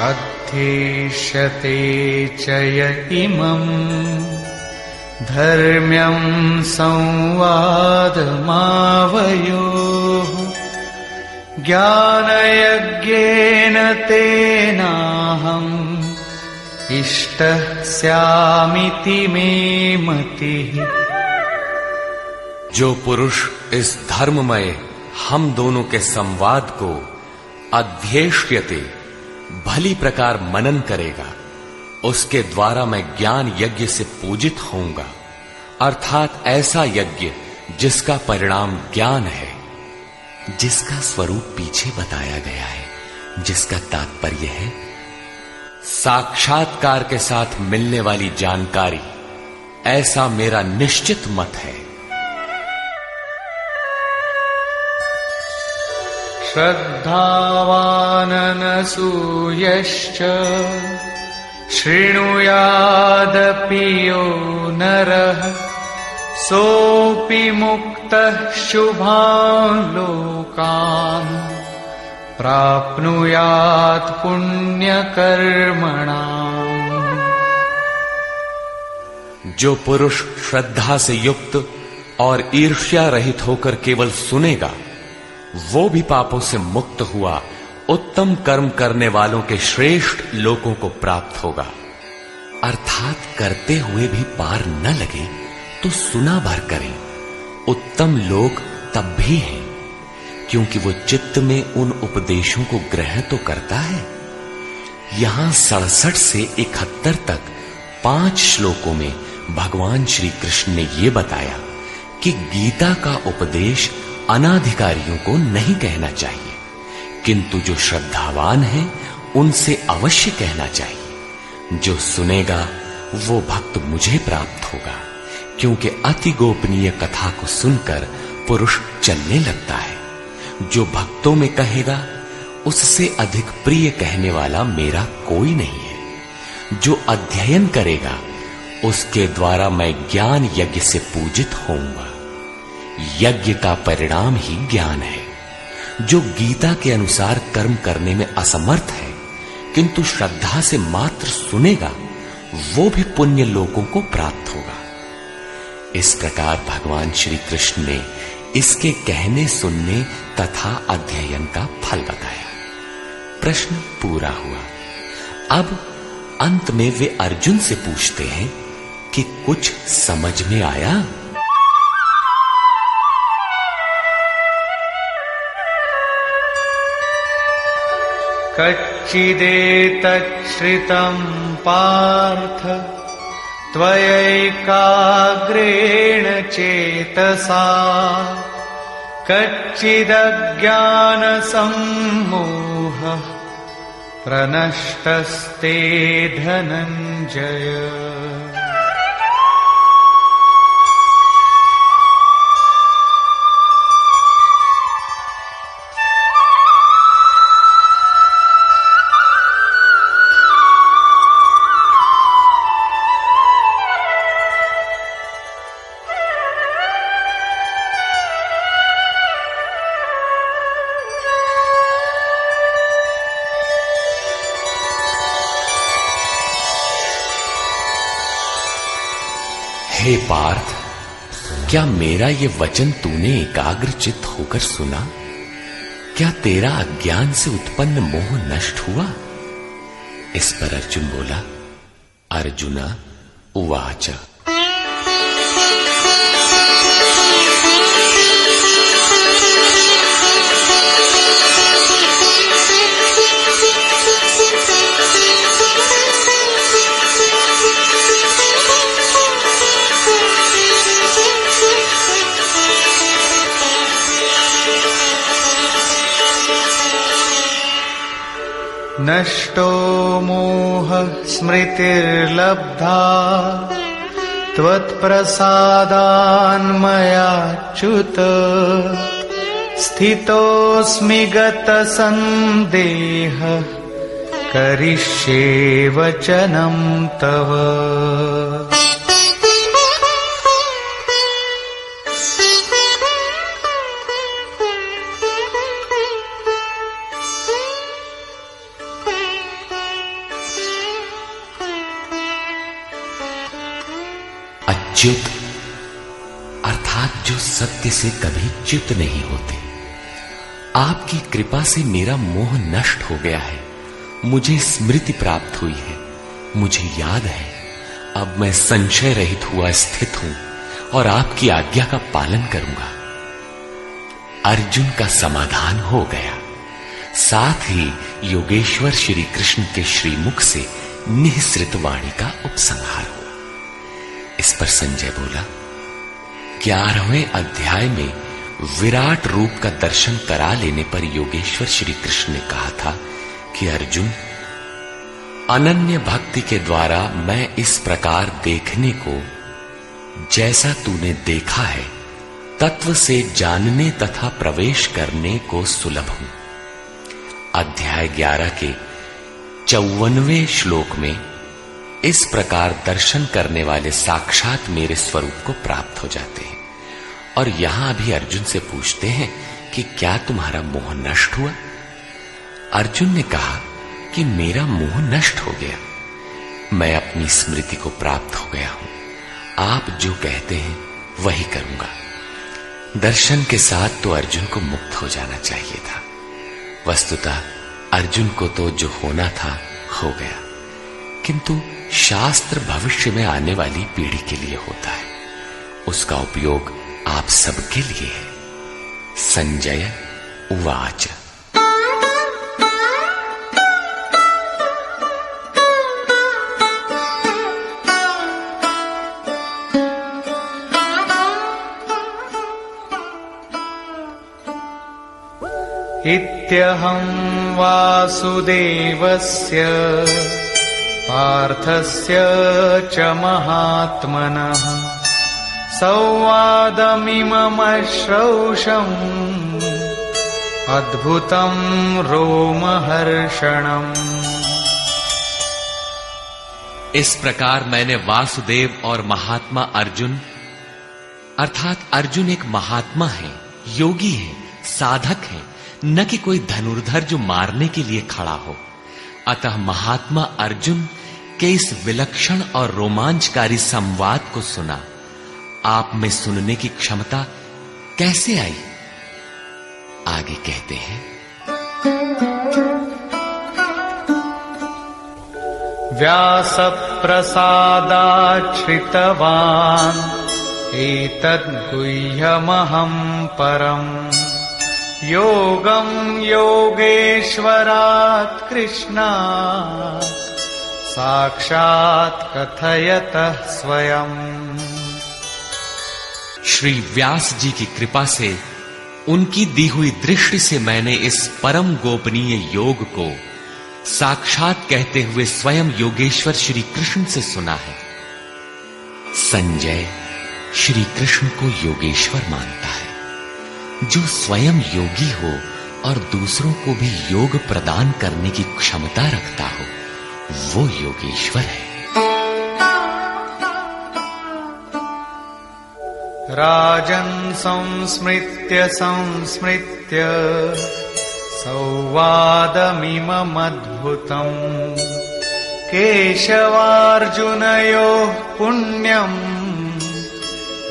अध्येष्यते च य इमम् धर्म्यं संवादमावयोः ज्ञानयज्ञेन तेनाहम् इष्टः स्यामिति मे मतिः। जो पुरुष इस धर्ममय हम दोनों के संवाद को अध्येष्यते भली प्रकार मनन करेगा, उसके द्वारा मैं ज्ञान यज्ञ से पूजित होऊंगा, अर्थात ऐसा यज्ञ जिसका परिणाम ज्ञान है, जिसका स्वरूप पीछे बताया गया है, जिसका तात्पर्य है साक्षात्कार के साथ मिलने वाली जानकारी। ऐसा मेरा निश्चित मत है। श्रद्धावाननसूयश्च शृणुयादपि यो नरः सोऽपि मुक्तः शुभान् लोकान् प्राप्नुयात् पुण्यकर्मणाम्। जो पुरुष श्रद्धा से युक्त और ईर्ष्या रहित होकर केवल सुनेगा, वो भी पापों से मुक्त हुआ उत्तम कर्म करने वालों के श्रेष्ठ लोकों को प्राप्त होगा। अर्थात करते हुए भी पार न लगे तो सुना भर करें। उत्तम लोक तब भी हैं क्योंकि वो चित्त में उन उपदेशों को ग्रहण तो करता है। यहां 67 से 71 तक 5 श्लोकों में भगवान श्री कृष्ण ने यह बताया कि गीता का उपदेश अनाधिकारियों को नहीं कहना चाहिए, किंतु जो श्रद्धावान हैं उनसे अवश्य कहना चाहिए। जो सुनेगा वो भक्त मुझे प्राप्त होगा, क्योंकि अति गोपनीय कथा को सुनकर पुरुष चलने लगता है। जो भक्तों में कहेगा उससे अधिक प्रिय कहने वाला मेरा कोई नहीं है। जो अध्ययन करेगा उसके द्वारा मैं ज्ञान यज्ञ से पूजित होऊंगा। यज्ञ का परिणाम ही ज्ञान है। जो गीता के अनुसार कर्म करने में असमर्थ है किंतु श्रद्धा से मात्र सुनेगा, वो भी पुण्य लोकों को प्राप्त होगा। इस प्रकार भगवान श्री कृष्ण ने इसके कहने सुनने तथा अध्ययन का फल बताया। प्रश्न पूरा हुआ। अब अंत में वे अर्जुन से पूछते हैं कि कुछ समझ में आया? कच्चिदेतच्छ्रितं पार्थ त्वयैकाग्रेण चेतसा कच्चिदज्ञानसम्मोहः प्रनष्टस्ते धनञ्जय। हे पार्थ, क्या मेरा ये वचन तूने एकाग्रचित्त होकर सुना? क्या तेरा अज्ञान से उत्पन्न मोह नष्ट हुआ? इस पर अर्जुन बोला, अर्जुना उवाच नष्टो मोहः स्मृतिर्लब्धा त्वत्प्रसादान्मयाच्युत स्थितोऽस्मि गतसन्देहः करिष्ये वचनं तव। च्युत अर्थात जो सत्य से कभी च्युत नहीं होते, आपकी कृपा से मेरा मोह नष्ट हो गया है, मुझे स्मृति प्राप्त हुई है, मुझे याद है, अब मैं संशय रहित हुआ स्थित हूं और आपकी आज्ञा का पालन करूंगा। अर्जुन का समाधान हो गया। साथ ही योगेश्वर श्री कृष्ण के श्रीमुख से निःसृत वाणी का उपसंहार हुआ। इस पर संजय बोला, 11वें अध्याय में विराट रूप का दर्शन करा लेने पर योगेश्वर श्री कृष्ण ने कहा था कि अर्जुन, अनन्य भक्ति के द्वारा मैं इस प्रकार देखने को, जैसा तूने देखा है, तत्व से जानने तथा प्रवेश करने को सुलभ हूं। अध्याय 11 के 54वें श्लोक में इस प्रकार दर्शन करने वाले साक्षात मेरे स्वरूप को प्राप्त हो जाते हैं। और यहां भी अर्जुन से पूछते हैं कि क्या तुम्हारा मोह नष्ट हुआ? अर्जुन ने कहा कि मेरा मोह नष्ट हो गया, मैं अपनी स्मृति को प्राप्त हो गया हूं, आप जो कहते हैं वही करूंगा। दर्शन के साथ तो अर्जुन को मुक्त हो जाना चाहिए था। वस्तुतः अर्जुन को तो जो होना था हो गया, किंतु शास्त्र भविष्य में आने वाली पीढ़ी के लिए होता है, उसका उपयोग आप सबके लिए है। संजय उवाच। इत्यहं वासुदेवस्य पार्थस्य च महात्मनः संवादमिममश्रौषम् अद्भुतं रोमहर्षणम्। इस प्रकार मैंने वासुदेव और महात्मा अर्जुन, अर्थात अर्जुन एक महात्मा है, योगी है, साधक है, न कि कोई धनुर्धर जो मारने के लिए खड़ा हो। अतः महात्मा अर्जुन के इस विलक्षण और रोमांचकारी संवाद को सुना। आप में सुनने की क्षमता कैसे आई? आगे कहते हैं, व्यासप्रसादाच्छ्रितवान् एतद्गुह्यमहं परम् योगं योगेश्वरात् कृष्णात् साक्षात् कथयतः स्वयं। श्री व्यास जी की कृपा से, उनकी दी हुई दृष्टि से मैंने इस परम गोपनीय योग को साक्षात कहते हुए स्वयं योगेश्वर श्री कृष्ण से सुना है। संजय श्री कृष्ण को योगेश्वर मानता है। जो स्वयं योगी हो और दूसरों को भी योग प्रदान करने की क्षमता रखता हो, वो योगेश्वर है। राजन् संस्मृत्य संस्मृत्य संवादमिममद्भुतम् केशवार्जुनयोः पुण्यम्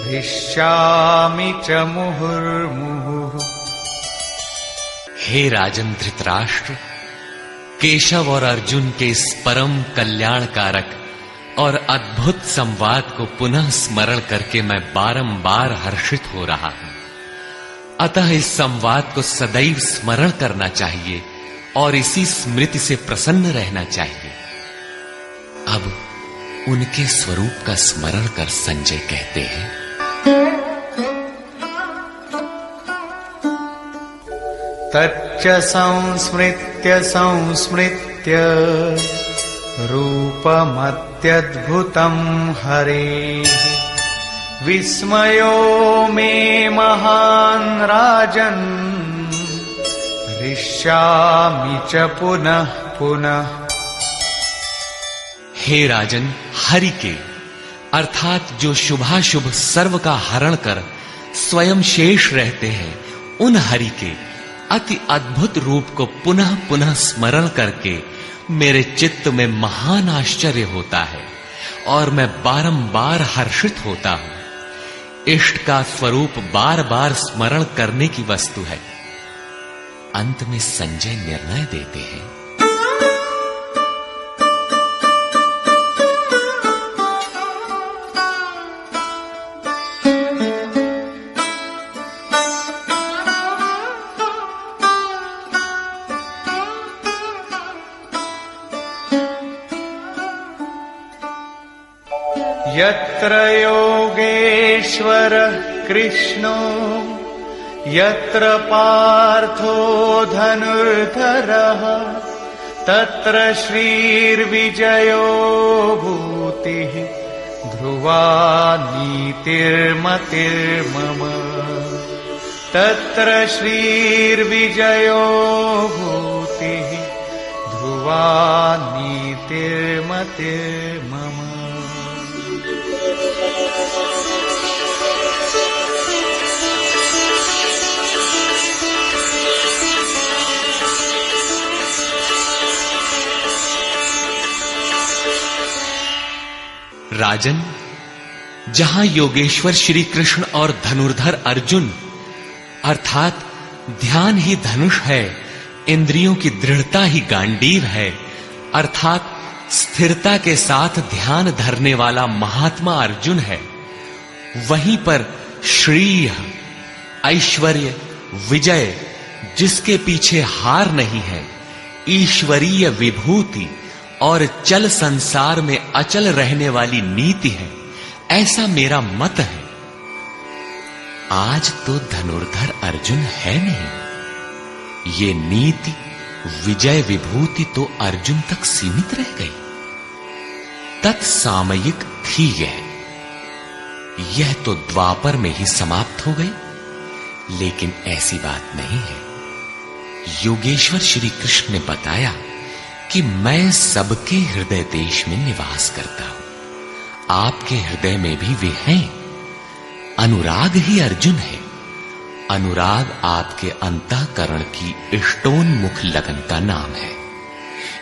हृष्यामि च मुहुर्मुहुः। हे राजन धृतराष्ट्र, केशव और अर्जुन के इस परम कल्याणकारक और अद्भुत संवाद को पुनः स्मरण करके मैं बारंबार हर्षित हो रहा हूं। अतः इस संवाद को सदैव स्मरण करना चाहिए और इसी स्मृति से प्रसन्न रहना चाहिए। अब उनके स्वरूप का स्मरण कर संजय कहते हैं, तच्च संस्मृत्य संस्मृत्य रूपमत्यद्भुतं हरेः विस्मयो मे महान् राजन् हृष्यामि च पुनः पुनः। हे राजन, हरि के अर्थात जो शुभाशुभ सर्व का हरण कर स्वयं शेष रहते हैं, उन हरि के अति अद्भुत रूप को पुनः पुनः स्मरण करके मेरे चित्त में महान आश्चर्य होता है और मैं बारंबार हर्षित होता हूं। इष्ट का स्वरूप बार बार स्मरण करने की वस्तु है। अंत में संजय निर्णय देते हैं। यत्र योगेश्वरः कृष्णो यत्र पार्थो धनुर्धरः तत्र श्रीर्विजयो भूतिः ध्रुवा नीतिर्मतिर्मम। तत्र श्रीर्विजयो भूतिः ध्रुवा नीतिर्मतिर्मम। राजन, जहां योगेश्वर श्री कृष्ण और धनुर्धर अर्जुन अर्थात ध्यान ही धनुष है, इंद्रियों की दृढ़ता ही गांडीव है, अर्थात स्थिरता के साथ ध्यान धरने वाला महात्मा अर्जुन है, वहीं पर श्री ऐश्वर्य विजय जिसके पीछे हार नहीं है, ईश्वरीय विभूति और चल संसार में अचल रहने वाली नीति है, ऐसा मेरा मत है। आज तो धनुर्धर अर्जुन है नहीं, ये नीति विजय विभूति तो अर्जुन तक सीमित रह गई, तत्सामयिक थी यह तो द्वापर में ही समाप्त हो गई। लेकिन ऐसी बात नहीं है। योगेश्वर श्री कृष्ण ने बताया कि मैं सबके हृदय देश में निवास करता हूं, आपके हृदय में भी वे हैं। अनुराग ही अर्जुन है। अनुराग आपके अंतःकरण की इष्टोन्मुख लगन का नाम है।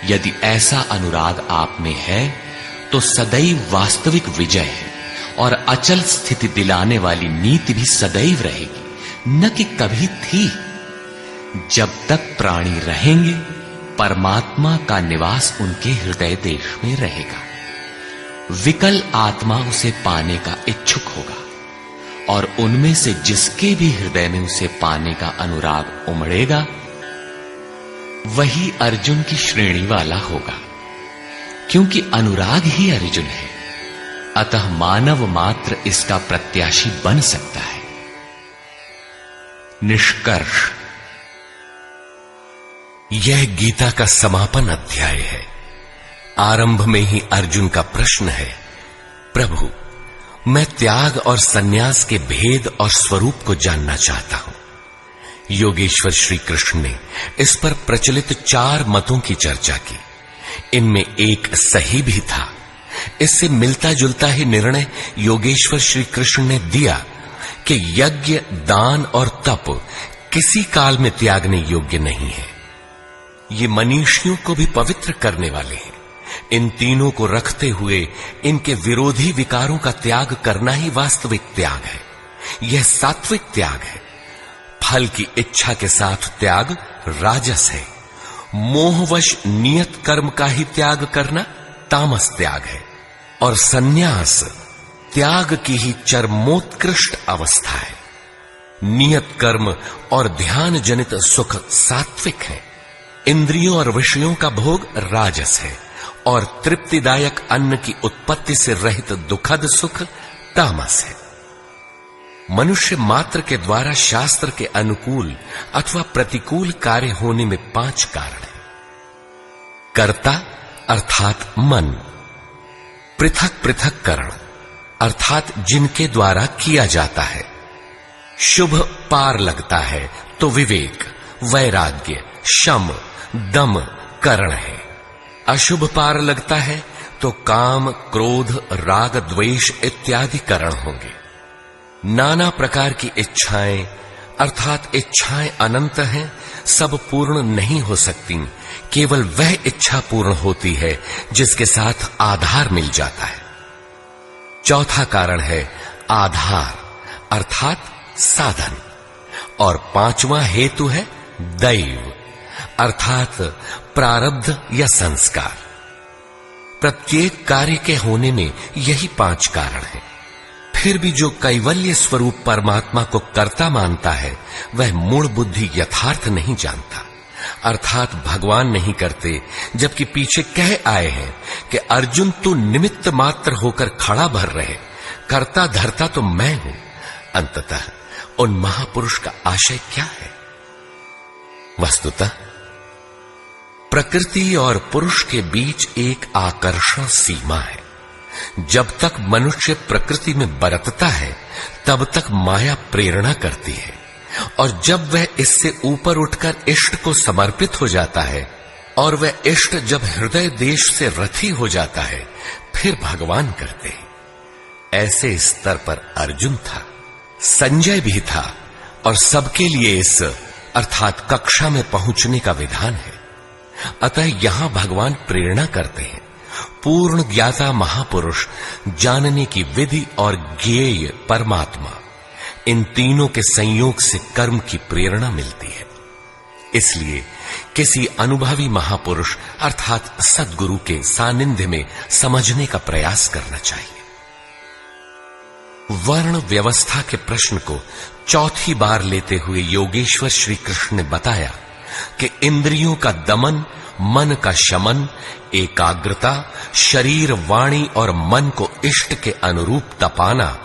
यदि ऐसा अनुराग आप में है तो सदैव वास्तविक विजय है और अचल स्थिति दिलाने वाली नीति भी सदैव रहेगी, न कि कभी थी। जब तक प्राणी रहेंगे परमात्मा का निवास उनके हृदय देश में रहेगा। विकल आत्मा उसे पाने का इच्छुक होगा और उनमें से जिसके भी हृदय में उसे पाने का अनुराग उमड़ेगा वही अर्जुन की श्रेणी वाला होगा, क्योंकि अनुराग ही अर्जुन है। अतः मानव मात्र इसका प्रत्याशी बन सकता है। निष्कर्ष, यह गीता का समापन अध्याय है। आरंभ में ही अर्जुन का प्रश्न है, प्रभु मैं त्याग और सन्यास के भेद और स्वरूप को जानना चाहता हूं। योगेश्वर श्री कृष्ण ने इस पर प्रचलित 4 मतों की चर्चा की। इनमें एक सही भी था। इससे मिलता जुलता ही निर्णय योगेश्वर श्री कृष्ण ने दिया कि यज्ञ, दान और तप किसी काल में त्यागने योग्य नहीं है। ये मनीषियों को भी पवित्र करने वाले हैं। इन तीनों को रखते हुए इनके विरोधी विकारों का त्याग करना ही वास्तविक त्याग है। यह सात्विक त्याग है। फल की इच्छा के साथ त्याग राजस है। मोहवश नियत कर्म का ही त्याग करना तामस त्याग है। और सन्यास त्याग की ही चरमोत्कृष्ट अवस्था है। नियत कर्म और ध्यान जनित सुख सात्विक है। इंद्रियों और विषयों का भोग राजस है और तृप्तिदायक अन्न की उत्पत्ति से रहित दुखद सुख तामस है। मनुष्य मात्र के द्वारा शास्त्र के अनुकूल अथवा प्रतिकूल कार्य होने में 5 कारण हैं। कर्ता अर्थात मन, पृथक पृथक करण अर्थात जिनके द्वारा किया जाता है। शुभ पार लगता है तो विवेक, वैराग्य, शम, दम करण है। अशुभ पार लगता है तो काम, क्रोध, राग, द्वेष इत्यादि करण होंगे। नाना प्रकार की इच्छाएं अर्थात इच्छाएं अनंत हैं, सब पूर्ण नहीं हो सकती। केवल वह इच्छा पूर्ण होती है जिसके साथ आधार मिल जाता है। चौथा कारण है आधार अर्थात साधन और 5वां हेतु है दैव अर्थात प्रारब्ध या संस्कार। प्रत्येक कार्य के होने में यही 5 कारण हैं। फिर भी जो कैवल्य स्वरूप परमात्मा को कर्ता मानता है वह मूल बुद्धि यथार्थ नहीं जानता, अर्थात भगवान नहीं करते, जबकि पीछे कह आए हैं कि अर्जुन तू निमित्त मात्र होकर खड़ा भर रहे, कर्ता धर्ता तो मैं हूं। अंततः उन महापुरुष का आशय क्या है? वस्तुतः प्रकृति और पुरुष के बीच एक आकर्षण सीमा है। जब तक मनुष्य प्रकृति में बरतता है तब तक माया प्रेरणा करती है, और जब वह इससे ऊपर उठकर इष्ट को समर्पित हो जाता है और वह इष्ट जब हृदय देश से रथी हो जाता है फिर भगवान करते हैं। ऐसे स्तर पर अर्जुन था, संजय भी था, और सबके लिए इस अर्थात कक्षा में पहुंचने का विधान है। अतः यहां भगवान प्रेरणा करते हैं। पूर्ण ज्ञाता महापुरुष, जानने की विधि और ज्ञेय परमात्मा, इन तीनों के संयोग से कर्म की प्रेरणा मिलती है। इसलिए किसी अनुभवी महापुरुष अर्थात सद्गुरु के सानिध्य में समझने का प्रयास करना चाहिए। वर्ण व्यवस्था के प्रश्न को चौथी बार लेते हुए योगेश्वर श्री कृष्ण ने बताया कि इंद्रियों का दमन, मन का शमन, एकाग्रता, शरीर, वाणी और मन को इष्ट के अनुरूप तपाना,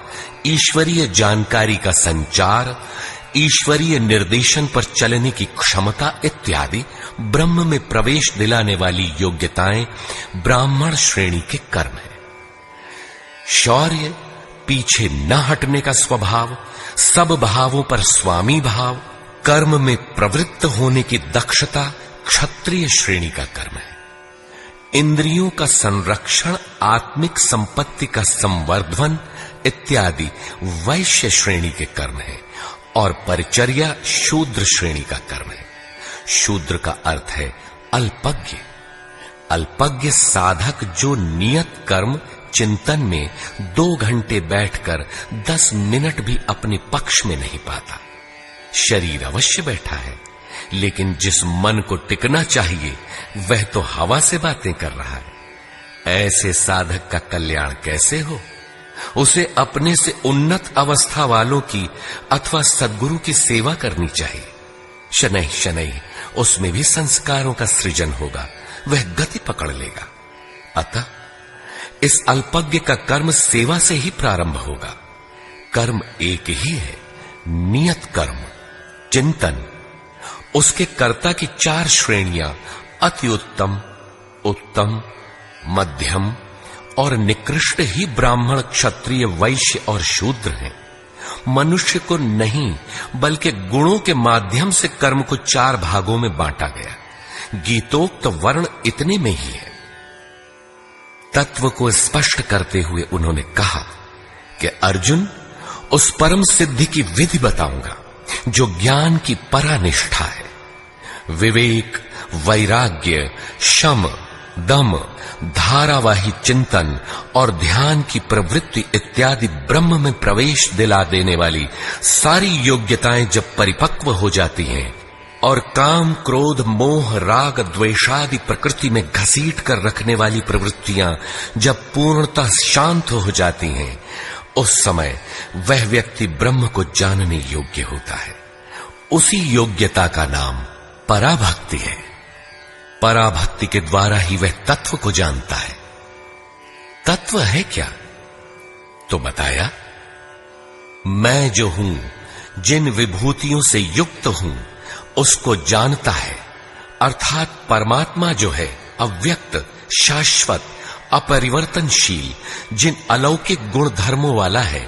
ईश्वरीय जानकारी का संचार, ईश्वरीय निर्देशन पर चलने की क्षमता इत्यादि ब्रह्म में प्रवेश दिलाने वाली योग्यताएं ब्राह्मण श्रेणी के कर्म है। शौर्य, पीछे न हटने का स्वभाव, सब भावों पर स्वामी भाव, कर्म में प्रवृत्त होने की दक्षता क्षत्रिय श्रेणी का कर्म है। इंद्रियों का संरक्षण, आत्मिक संपत्ति का संवर्धन इत्यादि वैश्य श्रेणी के कर्म है, और परिचर्या शूद्र श्रेणी का कर्म है। शूद्र का अर्थ है अल्पज्ञ। अल्पज्ञ साधक जो नियत कर्म चिंतन में 2 घंटे बैठकर 10 मिनट भी अपने पक्ष में नहीं पाता। शरीर अवश्य बैठा है, लेकिन जिस मन को टिकना चाहिए वह तो हवा से बातें कर रहा है। ऐसे साधक का कल्याण कैसे हो? उसे अपने से उन्नत अवस्था वालों की अथवा सद्गुरु की सेवा करनी चाहिए। शनैः शनैः उसमें भी संस्कारों का सृजन होगा, वह गति पकड़ लेगा। अतः इस अल्पज्ञ का कर्म सेवा से ही प्रारंभ होगा। कर्म एक ही है, नियत कर्म, चिंतन। उसके कर्ता की 4 श्रेणियां अति उत्तम, उत्तम, मध्यम और निकृष्ट ही ब्राह्मण, क्षत्रिय, वैश्य और शूद्र हैं। मनुष्य को नहीं बल्कि गुणों के माध्यम से कर्म को 4 भागों में बांटा गया। गीतोक्त वर्ण इतने में ही है। तत्व को स्पष्ट करते हुए उन्होंने कहा कि अर्जुन, उस परम सिद्धि की विधि बताऊंगा जो ज्ञान की परानिष्ठा है। विवेक, वैराग्य, शम, दम, धारावाही चिंतन और ध्यान की प्रवृत्ति इत्यादि ब्रह्म में प्रवेश दिला देने वाली सारी योग्यताएं जब परिपक्व हो जाती हैं और काम, क्रोध, मोह, राग, द्वेषादि प्रकृति में घसीट कर रखने वाली प्रवृत्तियां जब पूर्णतः शांत हो जाती हैं, उस समय वह व्यक्ति ब्रह्म को जानने योग्य होता है। उसी योग्यता का नाम पराभक्ति है। पराभक्ति के द्वारा ही वह तत्व को जानता है। तत्व है क्या? तो बताया, मैं जो हूं, जिन विभूतियों से युक्त हूं, उसको जानता है। अर्थात परमात्मा जो है अव्यक्त, शाश्वत, अपरिवर्तनशील, जिन अलौकिक गुण धर्मों वाला है,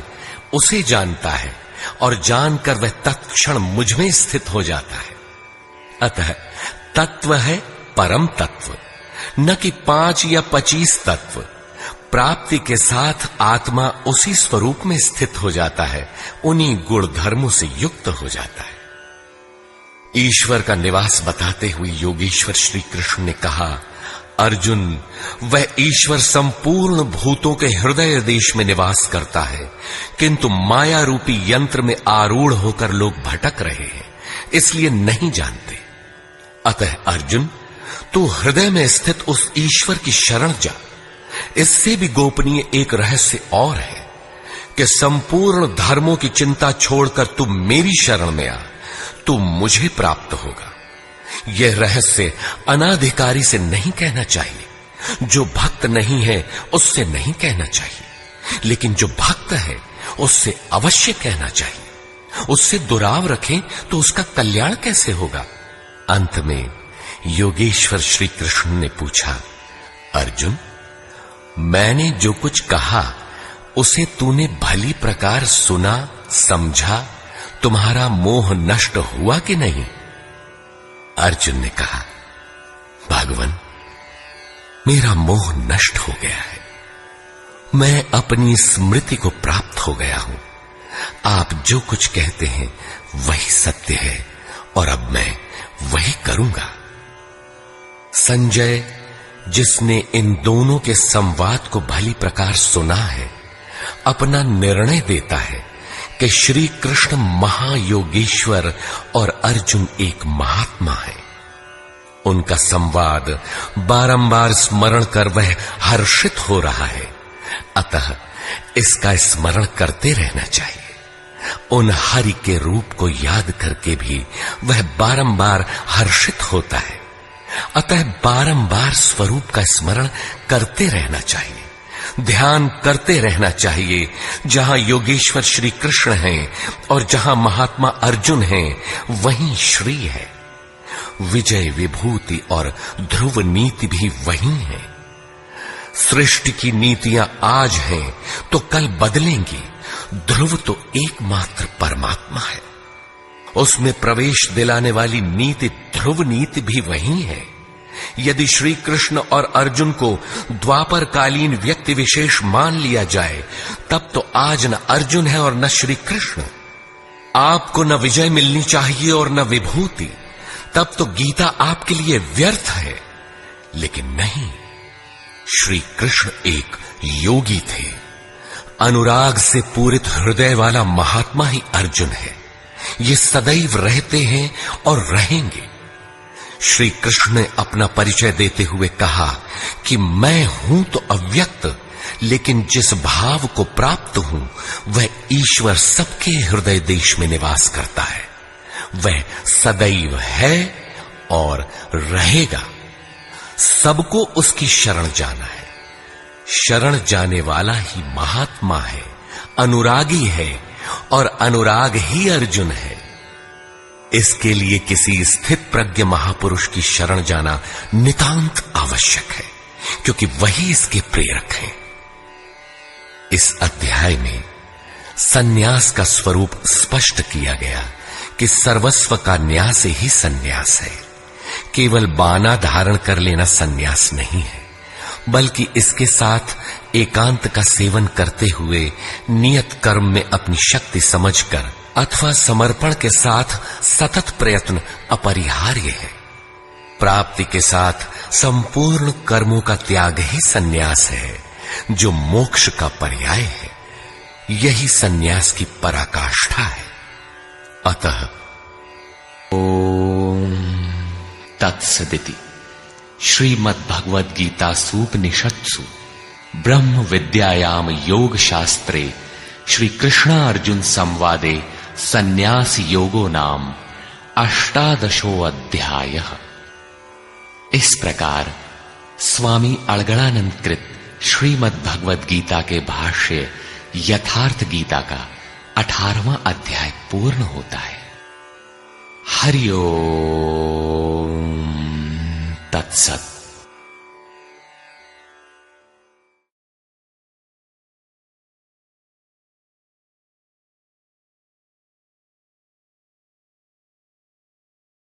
उसे जानता है और जानकर वह तत्क्षण मुझ में स्थित हो जाता है। अतः तत्व है परम तत्व, न कि 5 या 25 तत्व। प्राप्ति के साथ आत्मा उसी स्वरूप में स्थित हो जाता है, उन्हीं गुण धर्मों से युक्त हो जाता है। ईश्वर का निवास बताते हुए योगेश्वर श्री कृष्ण ने कहा, अर्जुन, वह ईश्वर संपूर्ण भूतों के हृदय देश में निवास करता है, किंतु माया रूपी यंत्र में आरूढ़ होकर लोग भटक रहे हैं, इसलिए नहीं जानते। अतः अर्जुन, तू हृदय में स्थित उस ईश्वर की शरण जा। इससे भी गोपनीय एक रहस्य और है कि संपूर्ण धर्मों की चिंता छोड़कर तू मेरी शरण में आ, तू मुझे प्राप्त होगा। यह रहस्य अनाधिकारी से नहीं कहना चाहिए, जो भक्त नहीं है उससे नहीं कहना चाहिए, लेकिन जो भक्त है उससे अवश्य कहना चाहिए। उससे दुराव रखें तो उसका कल्याण कैसे होगा? अंत में योगेश्वर श्री कृष्ण ने पूछा, अर्जुन, मैंने जो कुछ कहा उसे तूने भली प्रकार सुना, समझा? तुम्हारा मोह नष्ट हुआ कि नहीं? अर्जुन ने कहा, भगवान, मेरा मोह नष्ट हो गया है। मैं अपनी स्मृति को प्राप्त हो गया हूं। आप जो कुछ कहते हैं वही सत्य है और अब मैं वही करूंगा। संजय, जिसने इन दोनों के संवाद को भली प्रकार सुना है, अपना निर्णय देता है कि श्री कृष्ण महायोगेश्वर और अर्जुन एक महात्मा है। उनका संवाद बारंबार स्मरण कर वह हर्षित हो रहा है, अतः इसका स्मरण करते रहना चाहिए। उन हरि के रूप को याद करके भी वह बारंबार हर्षित होता है, अतः बारंबार स्वरूप का स्मरण करते रहना चाहिए। ध्यान करते रहना चाहिए। जहां योगेश्वर श्री कृष्ण हैं और जहां महात्मा अर्जुन हैं, वहीं श्री है। विजय, विभूति और ध्रुव नीति भी वही है। सृष्टि की नीतियां आज हैं तो कल बदलेंगी। ध्रुव तो एकमात्र परमात्मा है। उसमें प्रवेश दिलाने वाली नीति ध्रुव नीति भी वही है। यदि श्री कृष्ण और अर्जुन को द्वापर कालीन व्यक्ति विशेष मान लिया जाए, तब तो आज न अर्जुन है और न श्री कृष्ण। आपको न विजय मिलनी चाहिए और न विभूति, तब तो गीता आपके लिए व्यर्थ है। लेकिन नहीं, श्री कृष्ण एक योगी थे। अनुराग से पूरित हृदय वाला महात्मा ही अर्जुन है। ये सदैव रहते हैं और रहेंगे। श्री कृष्ण ने अपना परिचय देते हुए कहा कि मैं हूं तो अव्यक्त, लेकिन जिस भाव को प्राप्त हूं वह ईश्वर सबके हृदय देश में निवास करता है। वह सदैव है और रहेगा। सबको उसकी शरण जाना है। शरण जाने वाला ही महात्मा है, अनुरागी है, और अनुराग ही अर्जुन है। इसके लिए किसी स्थित प्रज्ञ महापुरुष की शरण जाना नितांत आवश्यक है, क्योंकि वही इसके प्रेरक हैं। इस अध्याय में सन्यास का स्वरूप स्पष्ट किया गया कि सर्वस्व का न्यास ही सन्यास है। केवल बाना धारण कर लेना सन्यास नहीं है, बल्कि इसके साथ एकांत का सेवन करते हुए नियत कर्म में अपनी शक्ति समझकर अथवा समर्पण के साथ सतत प्रयत्न अपरिहार्य है। प्राप्ति के साथ संपूर्ण कर्मों का त्याग ही सन्यास है, जो मोक्ष का पर्याय है। यही सन्यास की पराकाष्ठा है। अतः ओम तत्सदिति श्रीमद्भगवद गीता सूपनिषत्सु ब्रह्म विद्यायाम योग शास्त्रे श्री कृष्ण अर्जुन संवादे संन्यास योगो नाम 18 अध्याय। इस प्रकार स्वामी अड़गड़ानंद कृत श्रीमद्भगवद गीता के भाष्य यथार्थ गीता का 18वां अध्याय पूर्ण होता है। हरि ओम तत्सत।